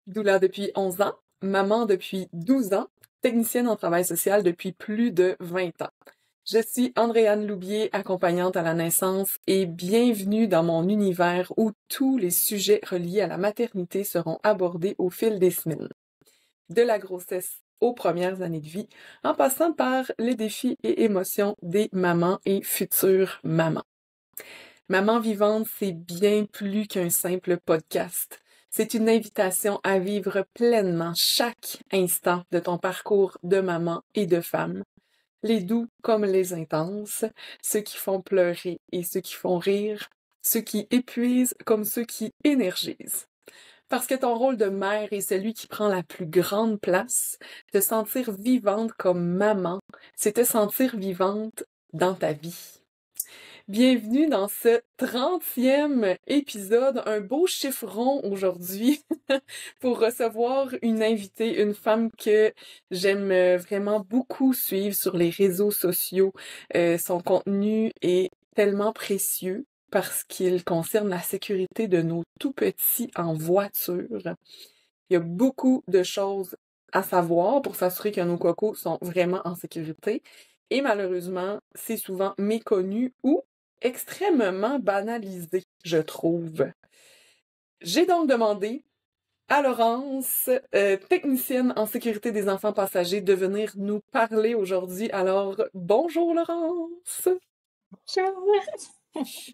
Doula depuis 11 ans, maman depuis 12 ans, technicienne en travail social depuis plus de 20 ans. Je suis Andréane Loubier, accompagnante à la naissance, et bienvenue dans mon univers où tous les sujets reliés à la maternité seront abordés au fil des semaines. De la grossesse aux premières années de vie, en passant par les défis et émotions des mamans et futures mamans. Maman vivante, c'est bien plus qu'un simple podcast. C'est une invitation à vivre pleinement chaque instant de ton parcours de maman et de femme. Les doux comme les intenses, ceux qui font pleurer et ceux qui font rire, ceux qui épuisent comme ceux qui énergisent. Parce que ton rôle de mère est celui qui prend la plus grande place, te sentir vivante comme maman, c'est te sentir vivante dans ta vie. Bienvenue dans ce 30e épisode, un beau chiffre rond aujourd'hui pour recevoir une invitée, une femme que j'aime vraiment beaucoup suivre sur les réseaux sociaux. Son contenu est tellement précieux parce qu'il concerne la sécurité de nos tout-petits en voiture. Il y a beaucoup de choses à savoir pour s'assurer que nos cocos sont vraiment en sécurité. Et malheureusement, c'est souvent méconnu ou extrêmement banalisé, je trouve. J'ai donc demandé à Laurence, technicienne en sécurité des enfants passagers, de venir nous parler aujourd'hui. Alors, bonjour Laurence! Bonjour!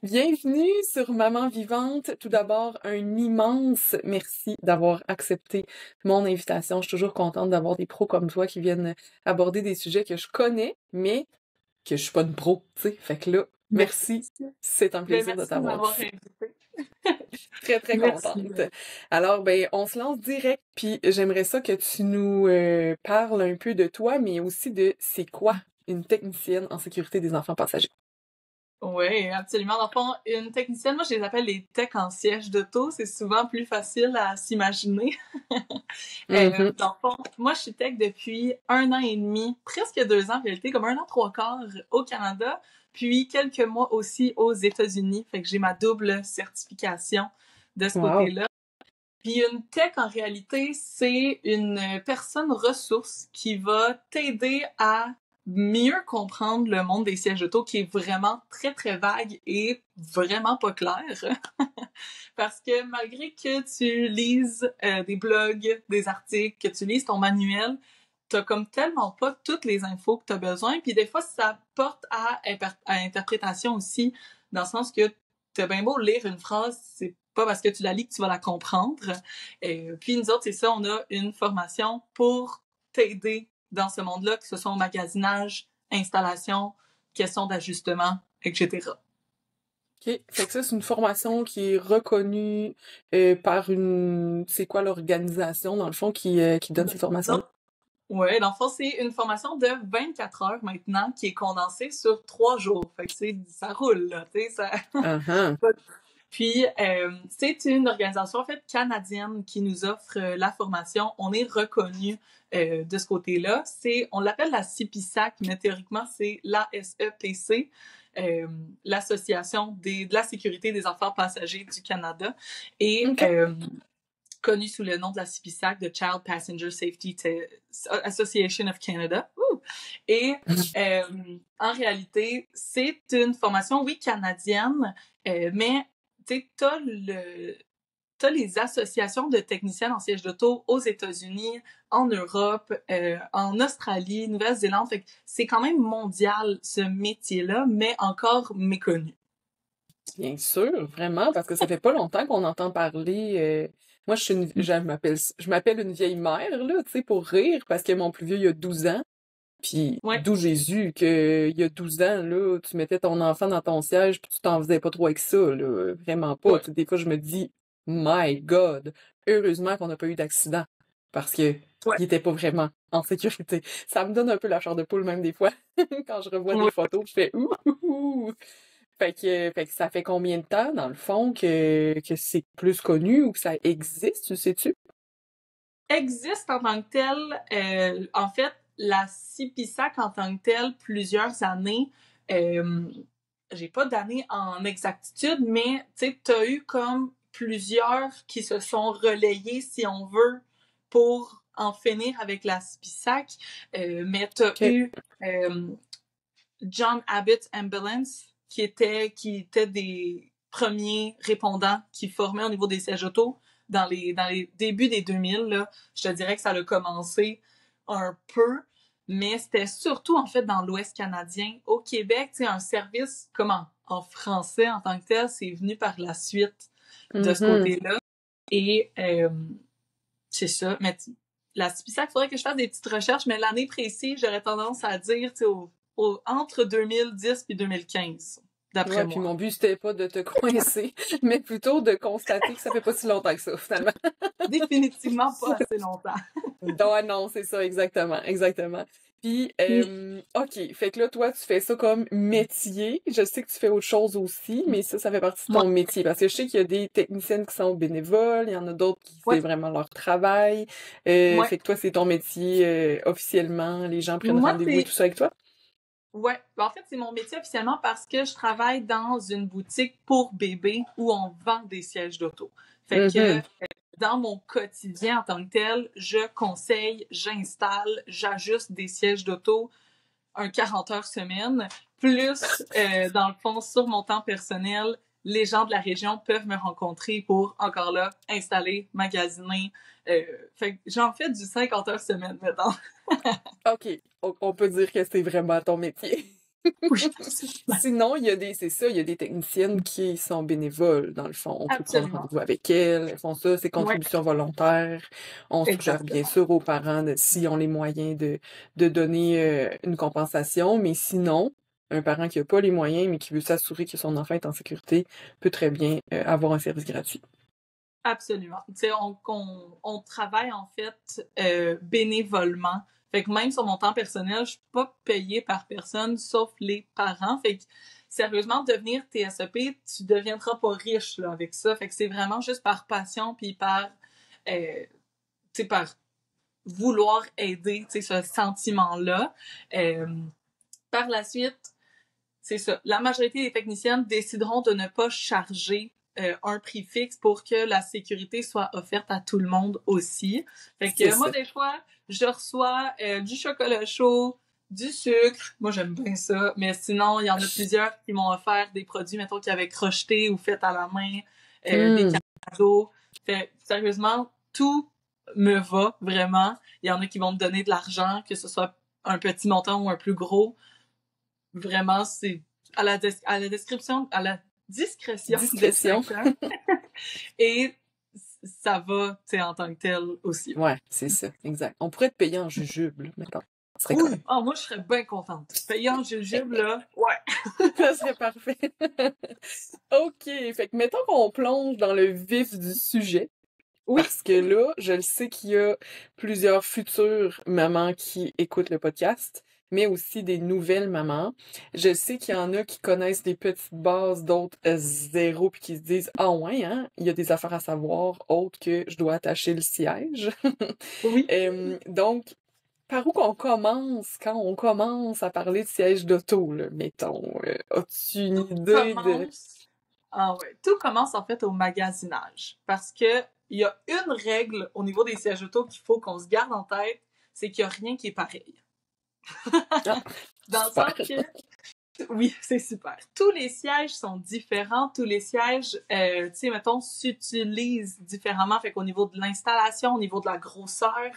Bienvenue sur Maman Vivante. Tout d'abord, un immense merci d'avoir accepté mon invitation. Je suis toujours contente d'avoir des pros comme toi qui viennent aborder des sujets que je connais, mais que je suis pas une pro, tu sais. Fait que là, merci. C'est un plaisir de t'avoir ici. Très, très Merci. contente. Alors, on se lance direct, puis j'aimerais ça que tu nous parles un peu de toi, mais aussi de c'est quoi une technicienne en sécurité des enfants passagers. Oui, absolument. Dans le fond, une technicienne, moi, je les appelle les techs en siège d'auto. C'est souvent plus facile à s'imaginer. Mm-hmm. Dans le fond, moi, je suis tech depuis 1 an et demi, presque 2 ans en réalité, comme 1 an 3/4 au Canada, puis quelques mois aussi aux États-Unis. Fait que j'ai ma double certification de ce côté-là. Puis une tech, en réalité, c'est une personne ressource qui va t'aider à mieux comprendre le monde des sièges auto qui est vraiment très, très vague et vraiment pas clair. Parce que malgré que tu lises des blogs, des articles, que tu lises ton manuel, t'as comme tellement pas toutes les infos que t'as besoin. Puis des fois, ça porte à interprétation aussi, dans le sens que t'as bien beau lire une phrase, c'est pas parce que tu la lis que tu vas la comprendre. Puis nous autres, c'est ça, on a une formation pour t'aider dans ce monde-là, que ce soit au magasinage, installation, question d'ajustement, etc. OK. Fait que ça, c'est une formation qui est reconnue par une... C'est quoi l'organisation, dans le fond, qui donne ces formations? Ouais, dans le fond, c'est une formation de 24 heures maintenant qui est condensée sur 3 jours. Fait que ça roule, là, tu sais, ça... Uh-huh. Puis, c'est une organisation, en fait, canadienne qui nous offre la formation. On est reconnu de ce côté-là. On l'appelle la CIPISAC, mais théoriquement, c'est l'ASEPC, l'Association de la sécurité des enfants passagers du Canada. Et Okay. connue sous le nom de la CIPISAC, de Child Passenger Safety Association of Canada. Et en réalité, c'est une formation, oui, canadienne, mais tu sais, t'as les associations de techniciennes en siège d'auto aux États-Unis, en Europe, en Australie, Nouvelle-Zélande. Fait que c'est quand même mondial, ce métier-là, mais encore méconnu. Bien sûr, vraiment, parce que ça fait pas longtemps qu'on entend parler. Moi, je m'appelle une vieille mère, là, tu sais, pour rire, parce que mon plus vieux, il a 12 ans. Puis, Ouais. d'où Jésus, qu'il y a 12 ans, là, tu mettais ton enfant dans ton siège, puis tu t'en faisais pas trop avec ça, là. Vraiment pas. Ouais. Tu sais, des fois, je me dis, my God, heureusement qu'on n'a pas eu d'accident. Parce que Ouais. il était pas vraiment en sécurité. Ça me donne un peu la chair de poule, même des fois, quand je revois des photos, je fais ouh. Fait que ça fait combien de temps, dans le fond, que c'est plus connu ou que ça existe, tu sais-tu? Existe en tant que tel, en fait, la CIPISAC en tant que tel, plusieurs années, j'ai pas d'années en exactitude, mais tu sais, t'as eu comme plusieurs qui se sont relayés, si on veut, pour en finir avec la SPISAC. Mais t'as eu John Abbott Ambulance, qui était des premiers répondants qui formaient au niveau des sièges auto dans les débuts des 2000, là. Je te dirais que ça a commencé un peu, mais c'était surtout, en fait, dans l'Ouest canadien. Au Québec, tu sais, un service, comme en français, en tant que tel, c'est venu par la suite de ce côté-là. Et c'est ça. Mais la SPISAC, il faudrait que je fasse des petites recherches, mais l'année précise, j'aurais tendance à dire, tu sais, entre 2010 et 2015, d'après moi. Puis mon but, c'était pas de te coincer, mais plutôt de constater que ça fait pas si longtemps que ça, finalement. Définitivement pas assez longtemps. Non, c'est ça, exactement. Puis, OK, fait que là, toi, tu fais ça comme métier. Je sais que tu fais autre chose aussi, mais ça fait partie de ton métier. Parce que je sais qu'il y a des techniciennes qui sont bénévoles, il y en a d'autres qui c'est vraiment leur travail. Fait que toi, c'est ton métier officiellement, les gens prennent rendez-vous et tout ça avec toi? Ouais, en fait, c'est mon métier officiellement parce que je travaille dans une boutique pour bébés où on vend des sièges d'auto. Fait que dans mon quotidien en tant que tel, je conseille, j'installe, j'ajuste des sièges d'auto un 40 heures semaine, plus dans le fond, sur mon temps personnel, les gens de la région peuvent me rencontrer pour, encore là, installer, magasiner. Fait que j'en fais du 50 heures semaine, maintenant. OK. On peut dire que c'est vraiment ton métier. Oui. Sinon, il y a des techniciennes qui sont bénévoles, dans le fond. On peut prendre rendez-vous avec elles font ça, c'est contribution volontaire. On suggère bien sûr aux parents, s'ils ont les moyens, de donner une compensation, mais sinon, un parent qui n'a pas les moyens, mais qui veut s'assurer que son enfant est en sécurité, peut très bien avoir un service gratuit. Absolument. Tu sais, on travaille en fait bénévolement. Fait que même sur mon temps personnel, je suis pas payée par personne, sauf les parents. Fait que, sérieusement, devenir TSEP, tu deviendras pas riche, là, avec ça. Fait que c'est vraiment juste par passion puis par, tu sais, par vouloir aider, tu sais, ce sentiment-là. Par la suite, c'est ça. La majorité des techniciennes décideront de ne pas charger un prix fixe pour que la sécurité soit offerte à tout le monde aussi. Fait que moi, des fois, je reçois du chocolat chaud, du sucre. Moi, j'aime bien ça. Mais sinon, il y en a plusieurs qui m'ont offert des produits, mettons, qui avaient crocheté ou fait à la main, des cadeaux. Fait sérieusement, tout me va, vraiment. Il y en a qui vont me donner de l'argent, que ce soit un petit montant ou un plus gros. Vraiment, c'est à la description, à la discrétion. Et ça va, tu sais, en tant que tel aussi. Ouais, c'est ça, exact. On pourrait te payer en jujube, là, mettons. Oui, moi, je serais bien contente. Payer en jujube, là, ouais. Ça serait parfait. OK, fait que mettons qu'on plonge dans le vif du sujet. Oui. Parce que là, je le sais qu'il y a plusieurs futures mamans qui écoutent le podcast, mais aussi des nouvelles mamans. Je sais qu'il y en a qui connaissent des petites bases, d'autres zéro, puis qui se disent « Ah ouais, hein, il y a des affaires à savoir, autres que je dois attacher le siège. » Oui. Donc, par où qu'on commence quand on commence à parler de siège d'auto, là, mettons? As-tu une idée de... Ah ouais, tout commence en fait au magasinage. Parce que il y a une règle au niveau des sièges auto qu'il faut qu'on se garde en tête, c'est qu'il n'y a rien qui est pareil. Dans le sens que... Oui, c'est super. Tous les sièges sont différents. Tous les sièges, tu sais, mettons, s'utilisent différemment. Fait qu'au niveau de l'installation, au niveau de la grosseur,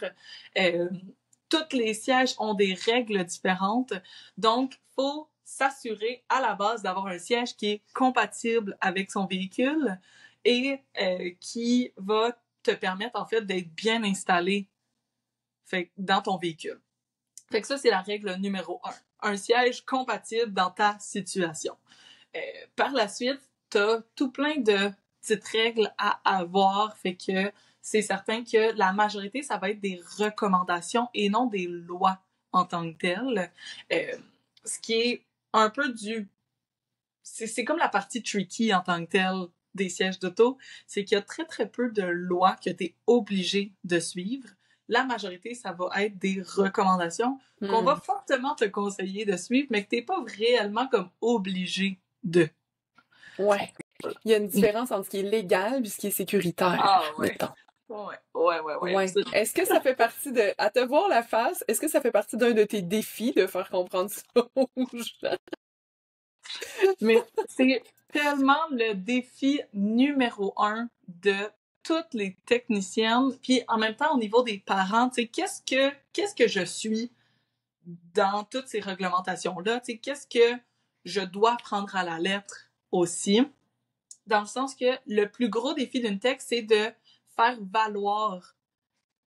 tous les sièges ont des règles différentes. Donc, faut s'assurer à la base d'avoir un siège qui est compatible avec son véhicule et qui va te permettre, en fait, d'être bien installé dans ton véhicule. Fait que ça, c'est la règle numéro 1. Un siège compatible dans ta situation. Par la suite, t'as tout plein de petites règles à avoir. Fait que c'est certain que la majorité, ça va être des recommandations et non des lois en tant que telles. Ce qui est un peu du... C'est comme la partie tricky en tant que telle des sièges d'auto. C'est qu'il y a très, très peu de lois que t'es obligé de suivre. La majorité, ça va être des recommandations qu'on va fortement te conseiller de suivre, mais que t'es pas réellement comme obligé de. Ouais. Il y a une différence entre ce qui est légal et ce qui est sécuritaire, Ah ouais. mettons. Ouais, Ouais. absolument. Est-ce que ça fait partie de, à te voir la face, est-ce que ça fait partie d'un de tes défis de faire comprendre ça aux gens? Mais c'est tellement le défi numéro 1 de toutes les techniciennes, puis en même temps au niveau des parents, tu sais, qu'est-ce que je suis dans toutes ces réglementations-là, tu sais, qu'est-ce que je dois prendre à la lettre aussi, dans le sens que le plus gros défi d'une tech, c'est de faire valoir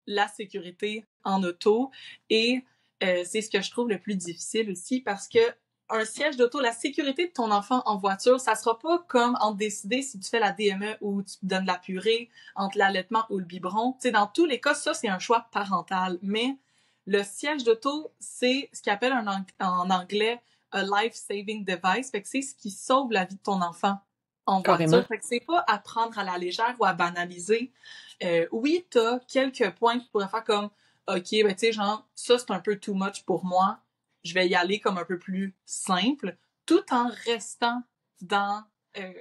la sécurité en auto et c'est ce que je trouve le plus difficile aussi parce que un siège d'auto, la sécurité de ton enfant en voiture, ça sera pas comme en décider si tu fais la DME ou tu donnes la purée, entre l'allaitement ou le biberon. Tu sais, dans tous les cas, ça, c'est un choix parental. Mais le siège d'auto, c'est ce qu'ils appellent en anglais a life-saving device. Fait que c'est ce qui sauve la vie de ton enfant en Carrément. voiture. Fait que c'est pas à prendre à la légère ou à banaliser. Oui, t'as quelques points que tu pourrais faire comme OK, ben tu sais, genre, ça c'est un peu too much pour moi. Je vais y aller comme un peu plus simple, tout en restant dans euh,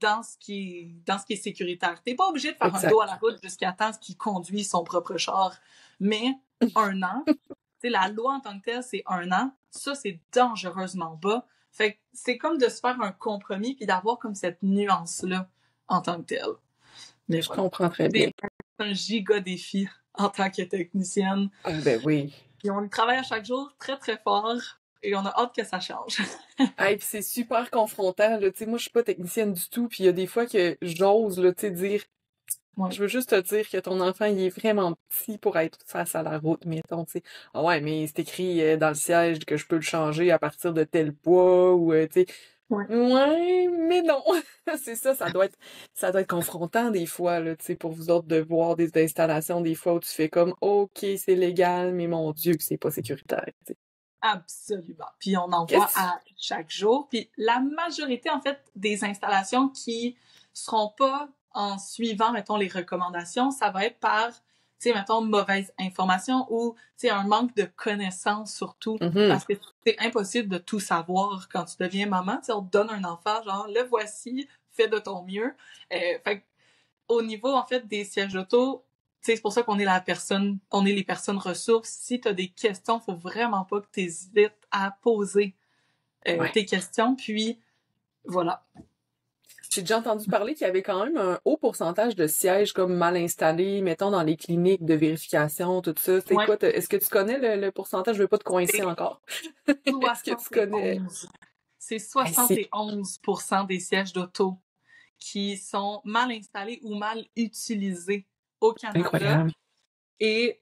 dans ce qui est sécuritaire. T'es pas obligé de faire un Exact. dos à la route jusqu'à temps qu'il conduit son propre char, mais 1 an, tu sais, la loi en tant que telle, c'est 1 an. Ça, c'est dangereusement bas. Fait que c'est comme de se faire un compromis puis d'avoir comme cette nuance-là en tant que telle. Mais Je voilà. comprends très bien. C'est un giga défi en tant que technicienne. Ah, ben oui. Puis on y travaille à chaque jour très, très fort et on a hâte que ça change. Hey, puis c'est super confrontant, là. Tu sais, moi, je suis pas technicienne du tout, puis il y a des fois que j'ose, là, tu sais, dire, Ouais. je veux juste te dire que ton enfant, il est vraiment petit pour être face à la route, mettons, tu sais. Ah ouais, mais c'est écrit dans le siège que je peux le changer à partir de tel poids, ou, tu sais. Ouais. Ouais, mais non. C'est ça, ça doit être confrontant des fois, là, tu sais, pour vous autres de voir des installations des fois où tu fais comme, OK, c'est légal, mais mon Dieu, que c'est pas sécuritaire, tu sais. Absolument. Puis on en voit à chaque jour. Puis la majorité, en fait, des installations qui seront pas en suivant, mettons, les recommandations, ça va être par, tu sais, mettons, mauvaise information ou, tu sais, un manque de connaissances surtout. Mhm. Parce que c'est impossible de tout savoir quand tu deviens maman. Tu sais, on te donne un enfant, genre, le voici, fais de ton mieux. Fait que, au niveau, en fait, des sièges d'auto, c'est pour ça qu'on est on est les personnes ressources. Si tu as des questions, faut vraiment pas que tu hésites à poser Ouais. tes questions. Puis, voilà. J'ai déjà entendu parler qu'il y avait quand même un haut pourcentage de sièges comme mal installés, mettons dans les cliniques de vérification, tout ça. C'est Ouais. quoi? Est-ce que tu connais le pourcentage? Je veux pas te coincer encore. Est-ce que tu connais? C'est 71% des sièges d'auto qui sont mal installés ou mal utilisés au Canada. Incroyable. Et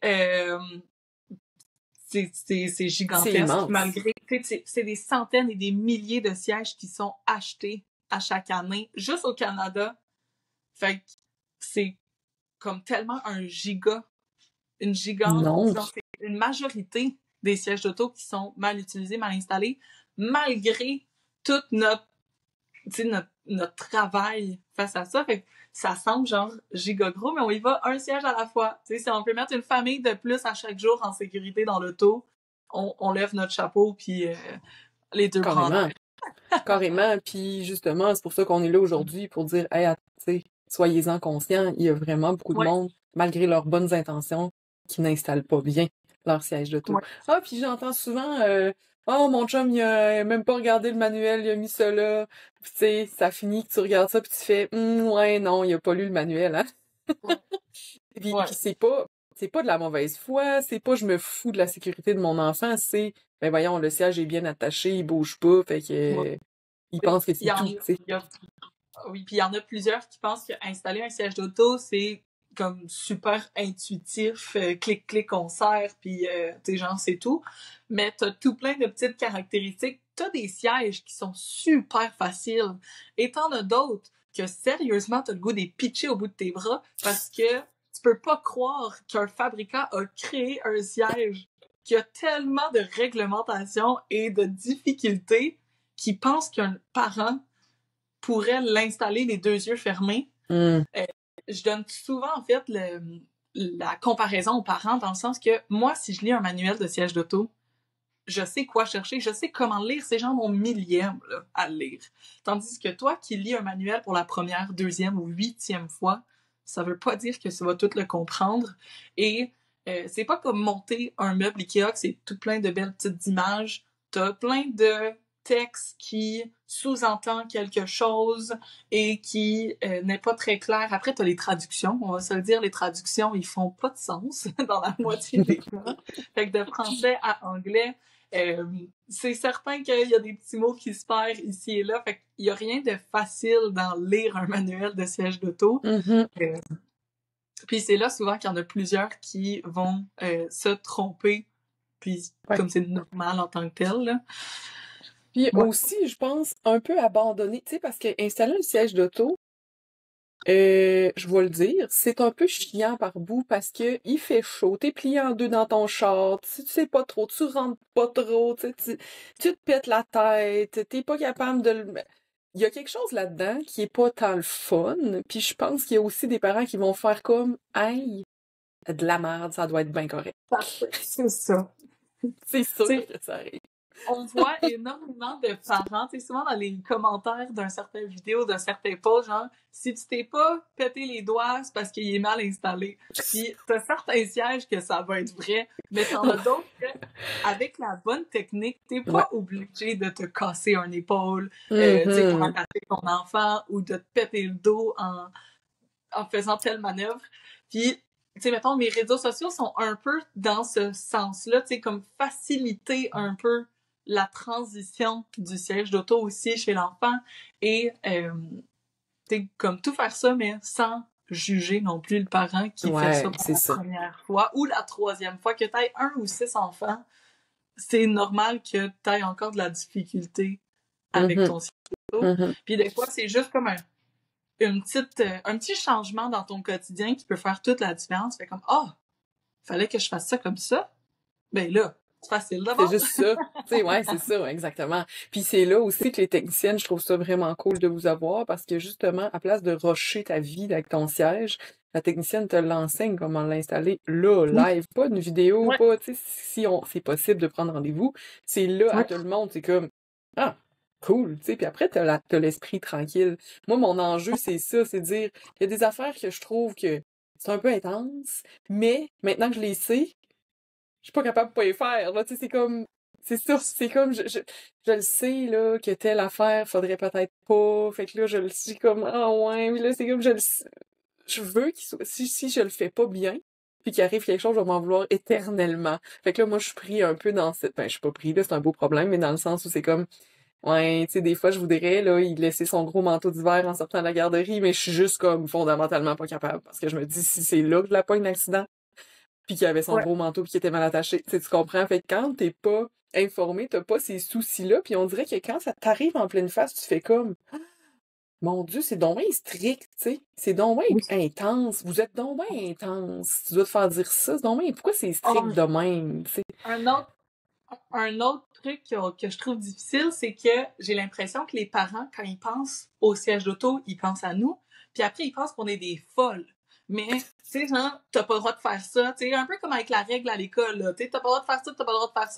c'est gigantesque. C'est immense. Malgré, c'est des centaines et des milliers de sièges qui sont achetés à chaque année, juste au Canada. Fait que c'est comme tellement une majorité des sièges d'auto qui sont mal utilisés, mal installés, malgré tout notre travail face à ça. Fait que ça semble genre giga gros, mais on y va un siège à la fois. Tu sais, si on peut mettre une famille de plus à chaque jour en sécurité dans l'auto, on lève notre chapeau puis les deux Carrément. Carrément. Puis justement, c'est pour ça qu'on est là aujourd'hui pour dire, hey, tu sais, soyez-en conscients. Il y a vraiment beaucoup de monde, malgré leurs bonnes intentions, qui n'installent pas bien leur siège d'auto. Ouais. Ah, puis j'entends souvent, oh, mon chum, il a même pas regardé le manuel, il a mis ça là. Puis tu sais, ça finit que tu regardes ça puis tu fais, ouais, non, il a pas lu le manuel, hein. Puis c'est pas de la mauvaise foi, c'est pas je me fous de la sécurité de mon enfant, c'est, ben voyons, le siège est bien attaché, il bouge pas, fait que il pense que c'est tout, tu sais. Oui, puis il y en a plusieurs qui pensent qu'installer un siège d'auto, c'est comme super intuitif, clic, clic, on serre, puis tu sais, genre, c'est tout. Mais t'as tout plein de petites caractéristiques. T'as des sièges qui sont super faciles. Et t'en as d'autres que, sérieusement, t'as le goût des pitcher au bout de tes bras parce que tu peux pas croire qu'un fabricant a créé un siège qui a tellement de réglementations et de difficultés qu'il pense qu'un parent pourrait l'installer les deux yeux fermés. Je donne souvent, en fait, la comparaison aux parents dans le sens que moi, si je lis un manuel de siège d'auto, je sais quoi chercher, je sais comment lire, c'est genre mon millième là, à lire. Tandis que toi qui lis un manuel pour la première, deuxième ou huitième fois, ça veut pas dire que ça va tout le comprendre. Et c'est pas comme monter un meuble Ikea, que c'est tout plein de belles petites images. T'as plein de texte qui sous-entend quelque chose et qui n'est pas très clair. Après, t'as les traductions. On va se le dire, les traductions, ils font pas de sens dans la moitié des cas. Fait que de français à anglais, c'est certain qu'il y a des petits mots qui se perdent ici et là. Fait qu'il y a rien de facile dans lire un manuel de siège d'auto. Puis c'est là souvent qu'il y en a plusieurs qui vont se tromper. Puis comme c'est normal en tant que tel, là. Puis aussi, je pense, un peu abandonné, tu sais, parce que installer un siège d'auto, je vais le dire, c'est un peu chiant par bout parce que il fait chaud, t'es plié en deux dans ton char, tu sais pas trop, tu rentres pas trop, tu te pètes la tête, t'es pas capable de le... Il y a quelque chose là-dedans qui est pas tant le fun, puis je pense qu'il y a aussi des parents qui vont faire comme « Hey, de la merde, ça doit être bien correct. » C'est ça. C'est sûr que ça arrive. On voit énormément de parents, tu sais, souvent dans les commentaires d'un certain vidéo, d'un certain post, genre, si tu t'es pas pété les doigts, c'est parce qu'il est mal installé. Puis t'as certains sièges que ça va être vrai, mais t'en as d'autres que, avec la bonne technique, t'es pas obligé de te casser un épaule, tu sais, pour attacher ton enfant, ou de te péter le dos en faisant telle manœuvre. Puis, tu sais, mettons, mes réseaux sociaux sont un peu dans ce sens-là, tu sais, comme faciliter un peu la transition du siège d'auto aussi chez l'enfant et comme tout faire ça, mais sans juger non plus le parent qui fait ça pour la première fois ou la troisième fois. Que t'aies 1 ou 6 enfants, c'est normal que t'aies encore de la difficulté avec ton siège d'auto. Puis des fois, c'est juste comme un petit changement dans ton quotidien qui peut faire toute la différence. Fait comme, fallait que je fasse ça comme ça. Ben là, c'est facile d'abord. C'est juste ça. Tu sais, c'est ça, exactement. Puis c'est là aussi que les techniciennes, je trouve ça vraiment cool de vous avoir parce que justement, à place de rusher ta vie avec ton siège, la technicienne te l'enseigne comment l'installer là, live, pas une vidéo, pas, tu sais, si c'est possible de prendre rendez-vous, c'est là, à tout le monde, c'est comme, cool, tu sais, puis après, t'as l'esprit tranquille. Moi, mon enjeu, c'est ça, c'est de dire, il y a des affaires que je trouve que c'est un peu intense, mais maintenant que je les sais, je suis pas capable de pas les faire, là, tu sais, c'est ça, c'est comme, je le sais, là, que telle affaire, faudrait peut-être pas, fait que là, je le suis comme, ouais, mais là, c'est comme, je veux qu'il soit, si je le fais pas bien, puis qu'il arrive quelque chose, je vais m'en vouloir éternellement. Fait que là, moi, je suis pris un peu dans cette, je suis pas pris, là, c'est un beau problème, mais dans le sens où c'est comme, ouais, tu sais, des fois, je voudrais, là, il laisser son gros manteau d'hiver en sortant de la garderie, mais je suis juste comme fondamentalement pas capable, parce que je me dis, si c'est là que je la pogne l'accident, puis qu'il avait son gros manteau puis qu'il était mal attaché. Tu sais, tu comprends? Fait que quand t'es pas informé, t'as pas ces soucis-là, puis on dirait que quand ça t'arrive en pleine face, tu fais comme mon Dieu, c'est donc bien strict, tu sais. C'est donc bien intense. Vous êtes donc bien intense. Tu dois te faire dire ça. C'est donc bien... Pourquoi c'est strict de même, tu sais? Un autre truc que je trouve difficile, c'est que j'ai l'impression que les parents, quand ils pensent au siège d'auto, ils pensent à nous, puis après, ils pensent qu'on est des folles. Mais, tu sais, genre, t'as pas le droit de faire ça. Tu sais, un peu comme avec la règle à l'école, là. Tu sais, t'as pas le droit de faire ça, t'as pas le droit de faire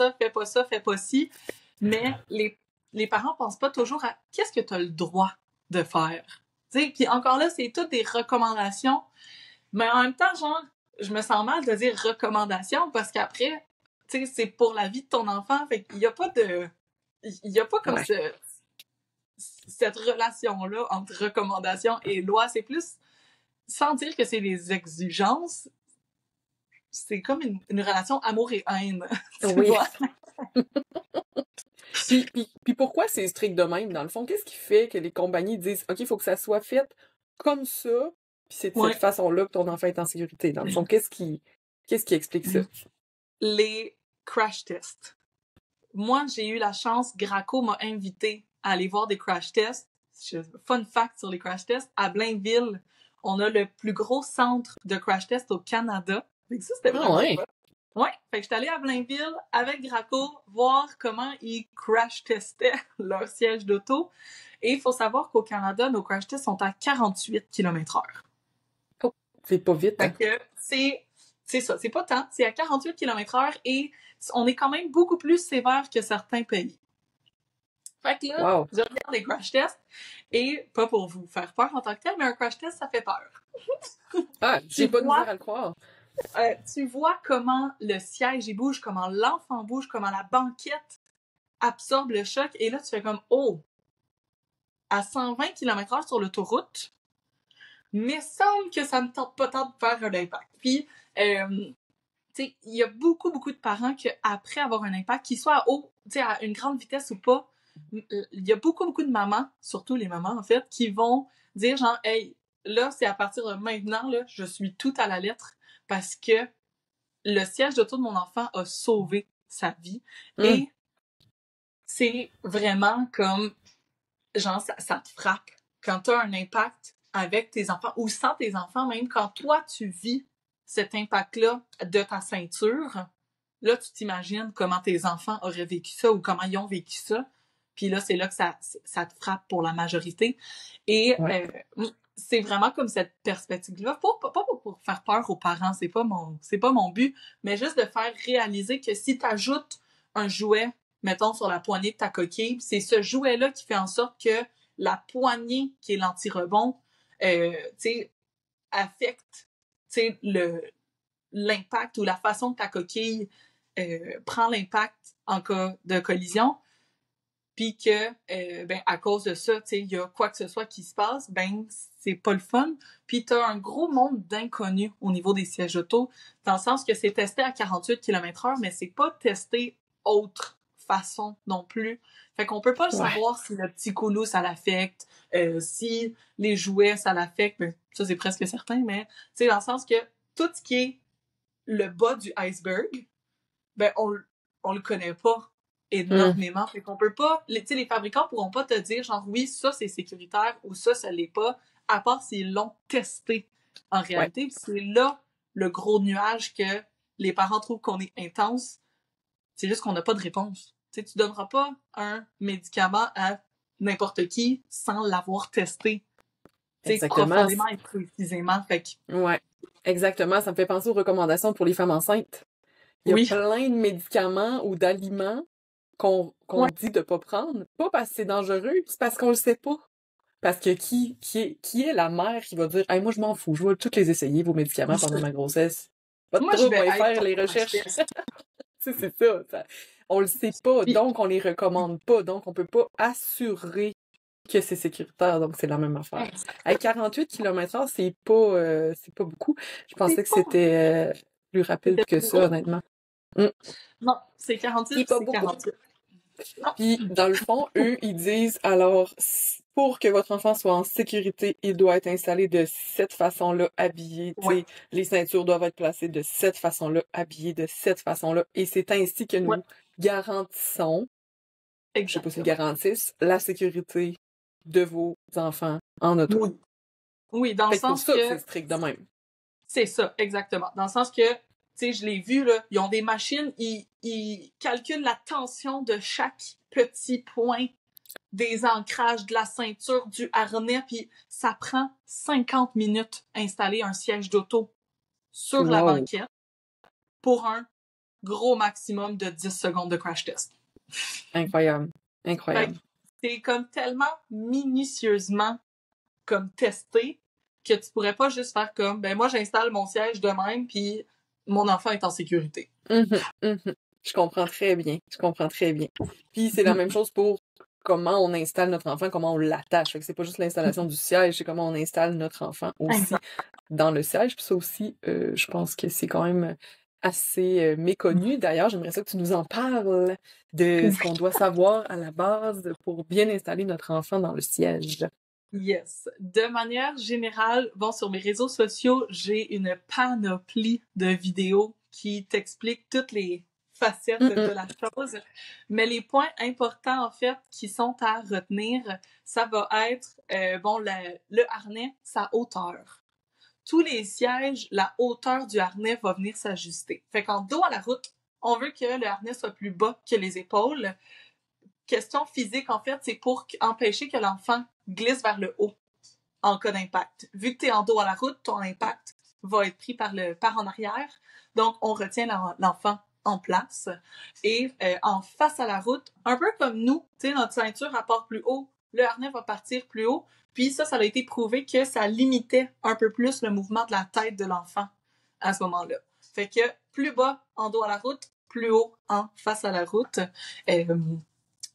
ça, fais pas ci. Mais les parents pensent pas toujours à qu'est-ce que t'as le droit de faire. Tu sais, puis encore là, c'est toutes des recommandations. Mais en même temps, genre, je me sens mal de dire recommandations parce qu'après, tu sais, c'est pour la vie de ton enfant. Fait qu'il y a pas comme cette relation-là entre recommandation et loi. C'est plus, sans dire que c'est des exigences, c'est comme une relation amour et haine. Tu vois? Puis pourquoi c'est strict de même, dans le fond? Qu'est-ce qui fait que les compagnies disent « OK, il faut que ça soit fait comme ça, puis c'est de cette façon-là que ton enfant est en sécurité. » Dans le fond, qu'est-ce qui explique ça? Les crash tests. Moi, j'ai eu la chance, Graco m'a invité à aller voir des crash tests. Fun fact sur les crash tests, à Blainville, on a le plus gros centre de crash tests au Canada. Fait que ça, c'était vraiment fun. Ouais, fait que j'étais allée à Blainville avec Graco voir comment ils crash testaient leur siège d'auto. Et il faut savoir qu'au Canada, nos crash tests sont à 48 km/h. Oh, c'est pas vite, hein? Fait que c'est c'est ça, c'est pas tant, c'est à 48 km/h et on est quand même beaucoup plus sévère que certains pays. Fait que là, Wow. je regarde les crash tests et pas pour vous faire peur en tant que tel, mais un crash test, ça fait peur. Ah, j'ai Tu pas de vois, misère à le croire. tu vois comment le siège il bouge, comment l'enfant bouge, comment la banquette absorbe le choc et là, tu fais comme, oh, à 120 km/h sur l'autoroute, mais semble que ça ne tente pas tant de faire un impact. Puis, tu sais, il y a beaucoup de parents qui, après avoir un impact, qu'il soit à une grande vitesse ou pas, il y a beaucoup de mamans, surtout les mamans, en fait, qui vont dire genre, hey, là, c'est à partir de maintenant, là, je suis tout à la lettre parce que le siège d'auto de mon enfant a sauvé sa vie. Et c'est vraiment comme, genre, ça te frappe quand tu as un impact avec tes enfants ou sans tes enfants, même quand toi, tu vis cet impact-là de ta ceinture, là, tu t'imagines comment tes enfants auraient vécu ça ou comment ils ont vécu ça. Puis là, c'est là que ça te frappe pour la majorité. Et c'est vraiment comme cette perspective-là. Pas pour faire peur aux parents, c'est pas mon but, mais juste de faire réaliser que si tu ajoutes un jouet, mettons, sur la poignée de ta coquille, c'est ce jouet-là qui fait en sorte que la poignée, qui est l'anti-rebond, affecte l'impact ou la façon que ta coquille prend l'impact en cas de collision, puis que à cause de ça, il y a quoi que ce soit qui se passe, c'est pas le fun. Puis t'as un gros monde d'inconnus au niveau des sièges auto, dans le sens que c'est testé à 48 km/h, mais c'est pas testé autre façon non plus. Fait qu'on peut pas le savoir si le petit coulou, ça l'affecte, si les jouets, ça l'affecte, ça c'est presque certain, mais dans le sens que tout ce qui est le bas du iceberg, on le connaît pas énormément. Fait qu'on peut pas, les fabricants pourront pas te dire genre oui, ça c'est sécuritaire ou ça l'est pas, à part s'ils l'ont testé en réalité. C'est là le gros nuage que les parents trouvent qu'on est intense. C'est juste qu'on n'a pas de réponse. Tu donneras pas un médicament à n'importe qui sans l'avoir testé. Profondément et précisément. Fait que... Ouais, exactement. Ça me fait penser aux recommandations pour les femmes enceintes. Il y a plein de médicaments ou d'aliments qu'on dit de pas prendre. Pas parce que c'est dangereux, c'est parce qu'on le sait pas. Parce que qui est la mère qui va dire « Hey, moi, je m'en fous, je vais tous les essayer, vos médicaments, pendant ma grossesse. » Pas de trouble, on va faire les recherches. C'est ça. On le sait pas, donc on les recommande pas. Donc, on peut pas assurer que c'est sécuritaire, donc c'est la même affaire. À 48 km/h, c'est pas beaucoup. Je pensais que c'était plus rapide que ça, honnêtement. Non, c'est 48, c'est 48. Puis, dans le fond, eux, ils disent, alors, pour que votre enfant soit en sécurité, il doit être installé de cette façon-là, habillé. Les ceintures doivent être placées de cette façon-là, habillées de cette façon-là. Et c'est ainsi que nous garantissons, je sais pas s'ils garantissent, la sécurité de vos enfants en auto. Oui, dans le sens que... c'est strict de même. C'est ça, exactement. Dans le sens que, je l'ai vu, là, ils ont des machines, ils calculent la tension de chaque petit point des ancrages, de la ceinture, du harnais, puis ça prend 50 minutes installer un siège d'auto sur la banquette pour un gros maximum de 10 secondes de crash test. Incroyable. C'est comme tellement minutieusement comme testé que tu pourrais pas juste faire comme moi j'installe mon siège de même puis mon enfant est en sécurité. Je comprends très bien. Puis c'est la même chose pour comment on installe notre enfant, comment on l'attache. Fait que c'est pas juste l'installation du siège, c'est comment on installe notre enfant aussi dans le siège. Puis ça aussi, je pense que c'est quand même assez méconnu. D'ailleurs, j'aimerais ça que tu nous en parles de ce qu'on doit savoir à la base pour bien installer notre enfant dans le siège. Yes. De manière générale, sur mes réseaux sociaux, j'ai une panoplie de vidéos qui t'expliquent toutes les facettes de la chose. Mais les points importants, en fait, qui sont à retenir, ça va être, le harnais, sa hauteur. Tous les sièges, la hauteur du harnais va venir s'ajuster. Fait qu'en dos à la route, on veut que le harnais soit plus bas que les épaules. Question physique, en fait, c'est pour empêcher que l'enfant glisse vers le haut en cas d'impact. Vu que t'es en dos à la route, ton impact va être pris par en arrière. Donc, on retient l'enfant en place. Et en face à la route, un peu comme nous, tu sais, notre ceinture, elle part plus haut, le harnais va partir plus haut. Puis ça a été prouvé que ça limitait un peu plus le mouvement de la tête de l'enfant à ce moment-là. Fait que plus bas en dos à la route, plus haut en face à la route.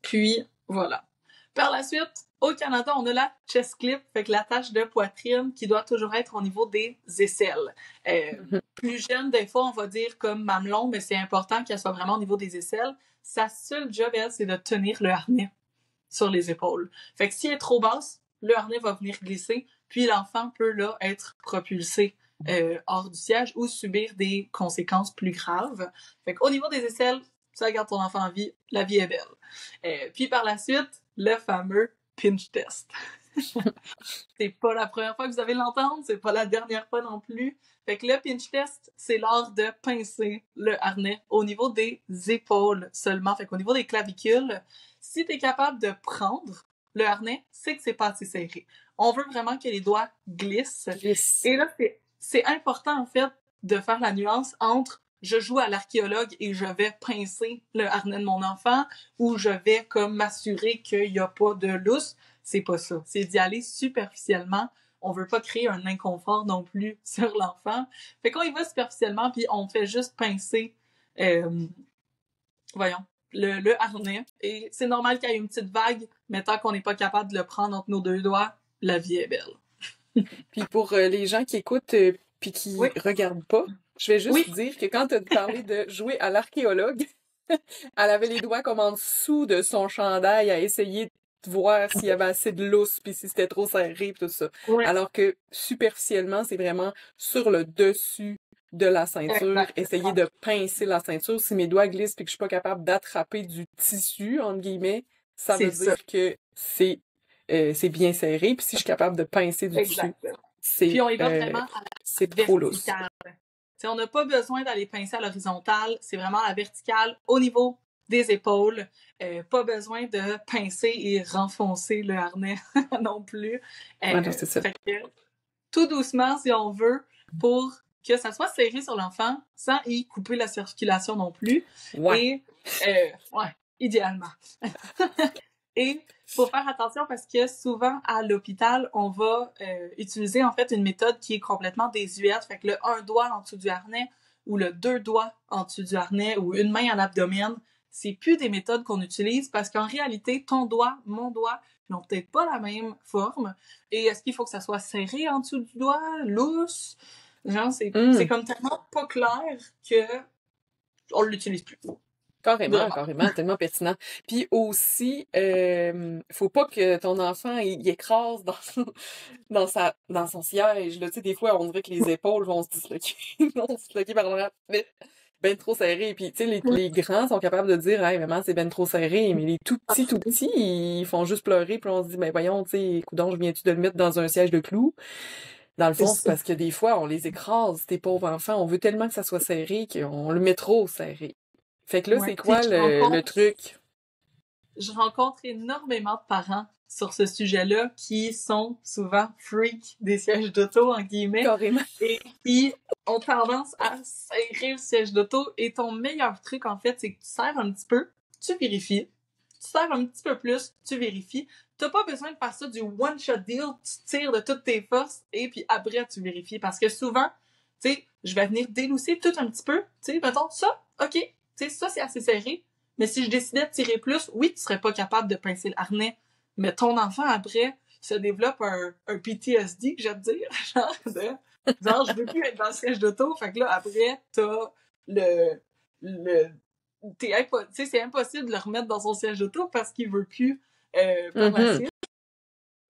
Puis, voilà. Par la suite, au Canada, on a la chest clip, fait que l'attache de poitrine qui doit toujours être au niveau des aisselles. Plus jeune, des fois, on va dire comme mamelon, mais c'est important qu'elle soit vraiment au niveau des aisselles. Sa seule job, elle, c'est de tenir le harnais sur les épaules. Fait que si elle est trop basse, le harnais va venir glisser, puis l'enfant peut là être propulsé hors du siège ou subir des conséquences plus graves. Fait qu'au niveau des aisselles, ça garde ton enfant en vie, la vie est belle. Puis par la suite, le fameux pinch test. C'est pas la première fois que vous allez l'entendre, c'est pas la dernière fois non plus. Fait que le pinch test, c'est l'art de pincer le harnais au niveau des épaules seulement. Fait qu'au niveau des clavicules, si t'es capable de prendre le harnais, c'est que c'est pas assez serré. On veut vraiment que les doigts glissent. Et là, c'est important, en fait, de faire la nuance entre je joue à l'archéologue et je vais pincer le harnais de mon enfant ou je vais comme m'assurer qu'il n'y a pas de lousse. C'est pas ça. C'est d'y aller superficiellement. On veut pas créer un inconfort non plus sur l'enfant. Fait qu'on y va superficiellement puis on fait juste pincer, le harnais. Et c'est normal qu'il y ait une petite vague, mais tant qu'on n'est pas capable de le prendre entre nos deux doigts, la vie est belle. Puis pour les gens qui écoutent puis qui regardent pas, je vais juste dire que quand tu as parlé de jouer à l'archéologue, elle avait les doigts comme en dessous de son chandail à essayer de voir s'il y avait assez de lousse puis si c'était trop serré puis tout ça. Alors que superficiellement, c'est vraiment sur le dessus de la ceinture, essayer de pincer la ceinture. Si mes doigts glissent puis que je suis pas capable d'attraper du tissu, entre guillemets, ça veut dire que c'est bien serré. Puis si je suis capable de pincer du tissu, puis on y va vraiment à c'est trop lousse. T'sais, on n'a pas besoin d'aller pincer à l'horizontale, c'est vraiment à la verticale, au niveau des épaules. Pas besoin de pincer et renfoncer le harnais non plus. C'est ça. Fait que, tout doucement, si on veut, pour que ça soit serré sur l'enfant, sans y couper la circulation non plus. Et, idéalement. Et faut faire attention parce que souvent à l'hôpital, on va utiliser en fait une méthode qui est complètement désuète. Fait que le un doigt en dessous du harnais ou le deux doigts en dessous du harnais ou une main à l'abdomen, c'est plus des méthodes qu'on utilise parce qu'en réalité, ton doigt, mon doigt, n'ont peut-être pas la même forme. Et est-ce qu'il faut que ça soit serré en dessous du doigt, lousse? Genre, c'est comme tellement pas clair que on l'utilise plus. Carrément, tellement pertinent. Puis aussi, faut pas que ton enfant il écrase dans son siège. Là. Tu sais, des fois, on dirait que les épaules vont se disloquer par l'arrière. Ben trop serré. Puis tu sais, les grands sont capables de dire hey maman, c'est ben trop serré, mais les tout petits, ils font juste pleurer, puis on se dit ben voyons, tu sais, coudonc, je viens-tu de le mettre dans un siège de clous? Dans le fond, c'est parce que des fois, on les écrase, tes pauvres enfants. On veut tellement que ça soit serré qu'on le met trop serré. Fait que là, c'est quoi le truc? Je rencontre énormément de parents sur ce sujet-là qui sont souvent freaks des sièges d'auto, en guillemets. Carrément. Et qui ont tendance à serrer le siège d'auto. Et ton meilleur truc, en fait, c'est que tu serres un petit peu, tu vérifies. Tu serres un petit peu plus, tu vérifies. T'as pas besoin de faire ça du one-shot deal. Tu tires de toutes tes forces et puis après, tu vérifies. Parce que souvent, tu sais, je vais venir délousser tout un petit peu. Tu sais, mettons, ça, OK. Tu sais, ça, c'est assez serré. Mais si je décidais de tirer plus, oui, tu serais pas capable de pincer le harnais. Mais ton enfant, après, se développe un PTSD, que j'aime dire. Genre, je veux plus être dans le siège d'auto. Fait que là, après, t'as c'est impossible de le remettre dans son siège d'auto parce qu'il veut plus par la suite.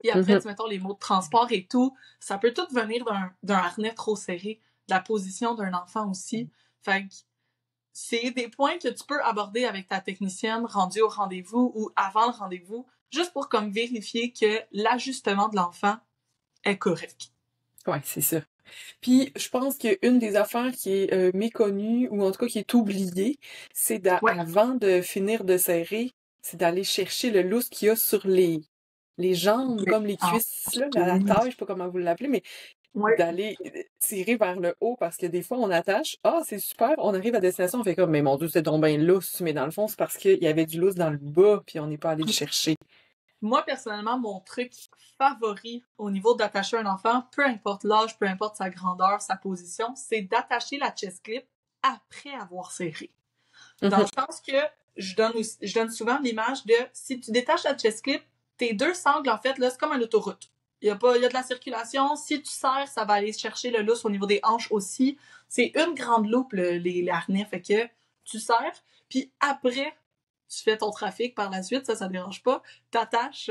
Puis après, mettons, les mots de transport et tout, ça peut tout venir d'un harnais trop serré, de la position d'un enfant aussi. Fait que c'est des points que tu peux aborder avec ta technicienne rendue au rendez-vous ou avant le rendez-vous, juste pour comme vérifier que l'ajustement de l'enfant est correct. Ouais, c'est ça. Puis, je pense qu'une des affaires qui est méconnue, ou en tout cas qui est oubliée, c'est avant de finir de serrer, c'est d'aller chercher le lousse qu'il y a sur les jambes, comme les cuisses, là, la taille, je sais pas comment vous l'appelez, mais Ouais. d'aller tirer vers le haut parce que des fois, on attache. Ah, c'est super, on arrive à destination, on fait comme, mais mon Dieu, c'est donc bien lousse. Mais dans le fond, c'est parce qu'il y avait du lousse dans le bas, puis on n'est pas allé le chercher. Moi, personnellement, mon truc favori au niveau d'attacher un enfant, peu importe l'âge, peu importe sa grandeur, sa position, c'est d'attacher la chest clip après avoir serré. Dans le sens que je donne souvent l'image de si tu détaches la chest clip, tes deux sangles, en fait, là, c'est comme une autoroute. Il y a de la circulation. Si tu serres, ça va aller chercher le lousse au niveau des hanches aussi. C'est une grande loupe, les harnais. Fait que tu serres, puis après, tu fais ton trafic par la suite, ça dérange pas. T'attaches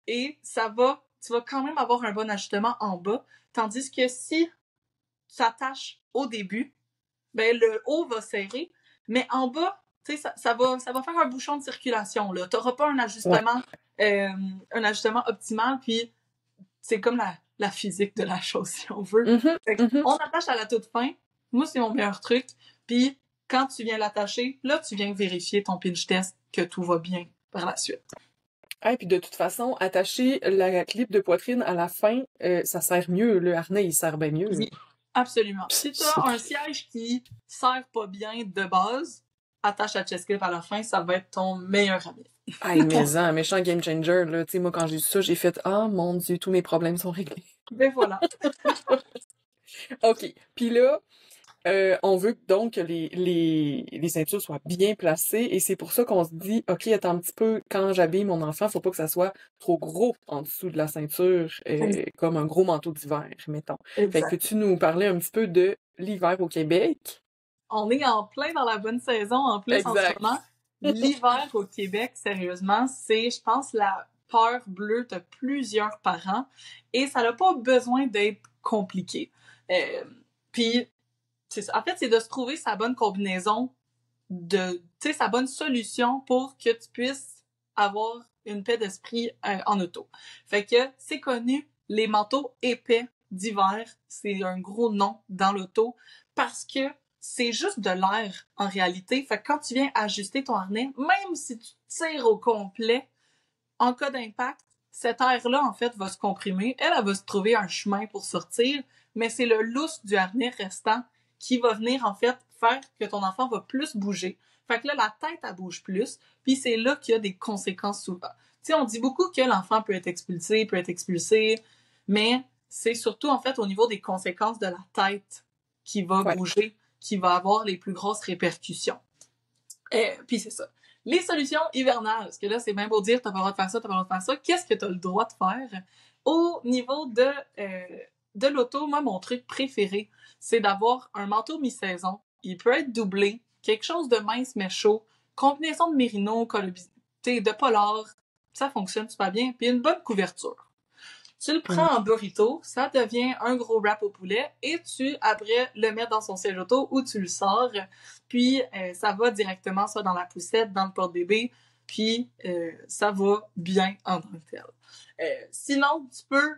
et tu vas quand même avoir un bon ajustement en bas. Tandis que si tu attaches au début, ben, le haut va serrer, mais en bas, tu sais, ça va faire un bouchon de circulation, là. T'auras pas un ajustement optimal, puis c'est comme la physique de la chose, si on veut. On attache à la toute fin. Moi, c'est mon meilleur truc. Puis, quand tu viens l'attacher, là, tu viens vérifier ton pinch test que tout va bien par la suite. Ah, et puis de toute façon, attacher la clip de poitrine à la fin, ça sert mieux. Le harnais, il sert bien mieux. Oui, absolument. Si tu as un siège qui sert pas bien de base, attache la chest clip à la fin, ça va être ton meilleur ami. Hey, mais un méchant game changer, là. Tu sais, moi, quand j'ai vu ça, j'ai fait « Ah, mon Dieu, tous mes problèmes sont réglés. » Ben voilà. OK. Puis là, on veut donc que les ceintures soient bien placées et c'est pour ça qu'on se dit « OK, attends un petit peu, quand j'habille mon enfant, faut pas que ça soit trop gros en dessous de la ceinture, comme un gros manteau d'hiver, mettons. » Fait que peux-tu nous parler un petit peu de l'hiver au Québec? On est en plein dans la bonne saison, en plus, en ce moment. L'hiver au Québec, sérieusement, c'est, je pense, la peur bleue de plusieurs parents et ça n'a pas besoin d'être compliqué. Puis, en fait, c'est de se trouver sa bonne combinaison sa bonne solution pour que tu puisses avoir une paix d'esprit en auto. Fait que, c'est connu, les manteaux épais d'hiver, c'est un gros nom dans l'auto parce que c'est juste de l'air en réalité. Fait que quand tu viens ajuster ton harnais, même si tu tires au complet, en cas d'impact, cet air-là, en fait, va se comprimer. Elle va se trouver un chemin pour sortir, mais c'est le lousse du harnais restant qui va venir, en fait, faire que ton enfant va plus bouger. Fait que là, la tête, elle bouge plus, puis c'est là qu'il y a des conséquences souvent. Tu sais, on dit beaucoup que l'enfant peut être expulsé, mais c'est surtout, en fait, au niveau des conséquences de la tête qui va bouger, qui va avoir les plus grosses répercussions. Puis c'est ça. Les solutions hivernales, parce que là, c'est bien beau dire, t'as pas le droit de faire ça, t'as pas le droit de faire ça. Qu'est-ce que t'as le droit de faire? Au niveau de l'auto, moi, mon truc préféré, c'est d'avoir un manteau mi-saison. Il peut être doublé, quelque chose de mince mais chaud, combinaison de mérino, de polar, ça fonctionne super bien, puis une bonne couverture. Tu le prends en burrito, ça devient un gros wrap au poulet et tu, après, le mets dans son siège auto ou tu le sors. Puis, ça va directement soit dans la poussette, dans le porte-bébé, puis ça va bien en tant que tel. Sinon, tu peux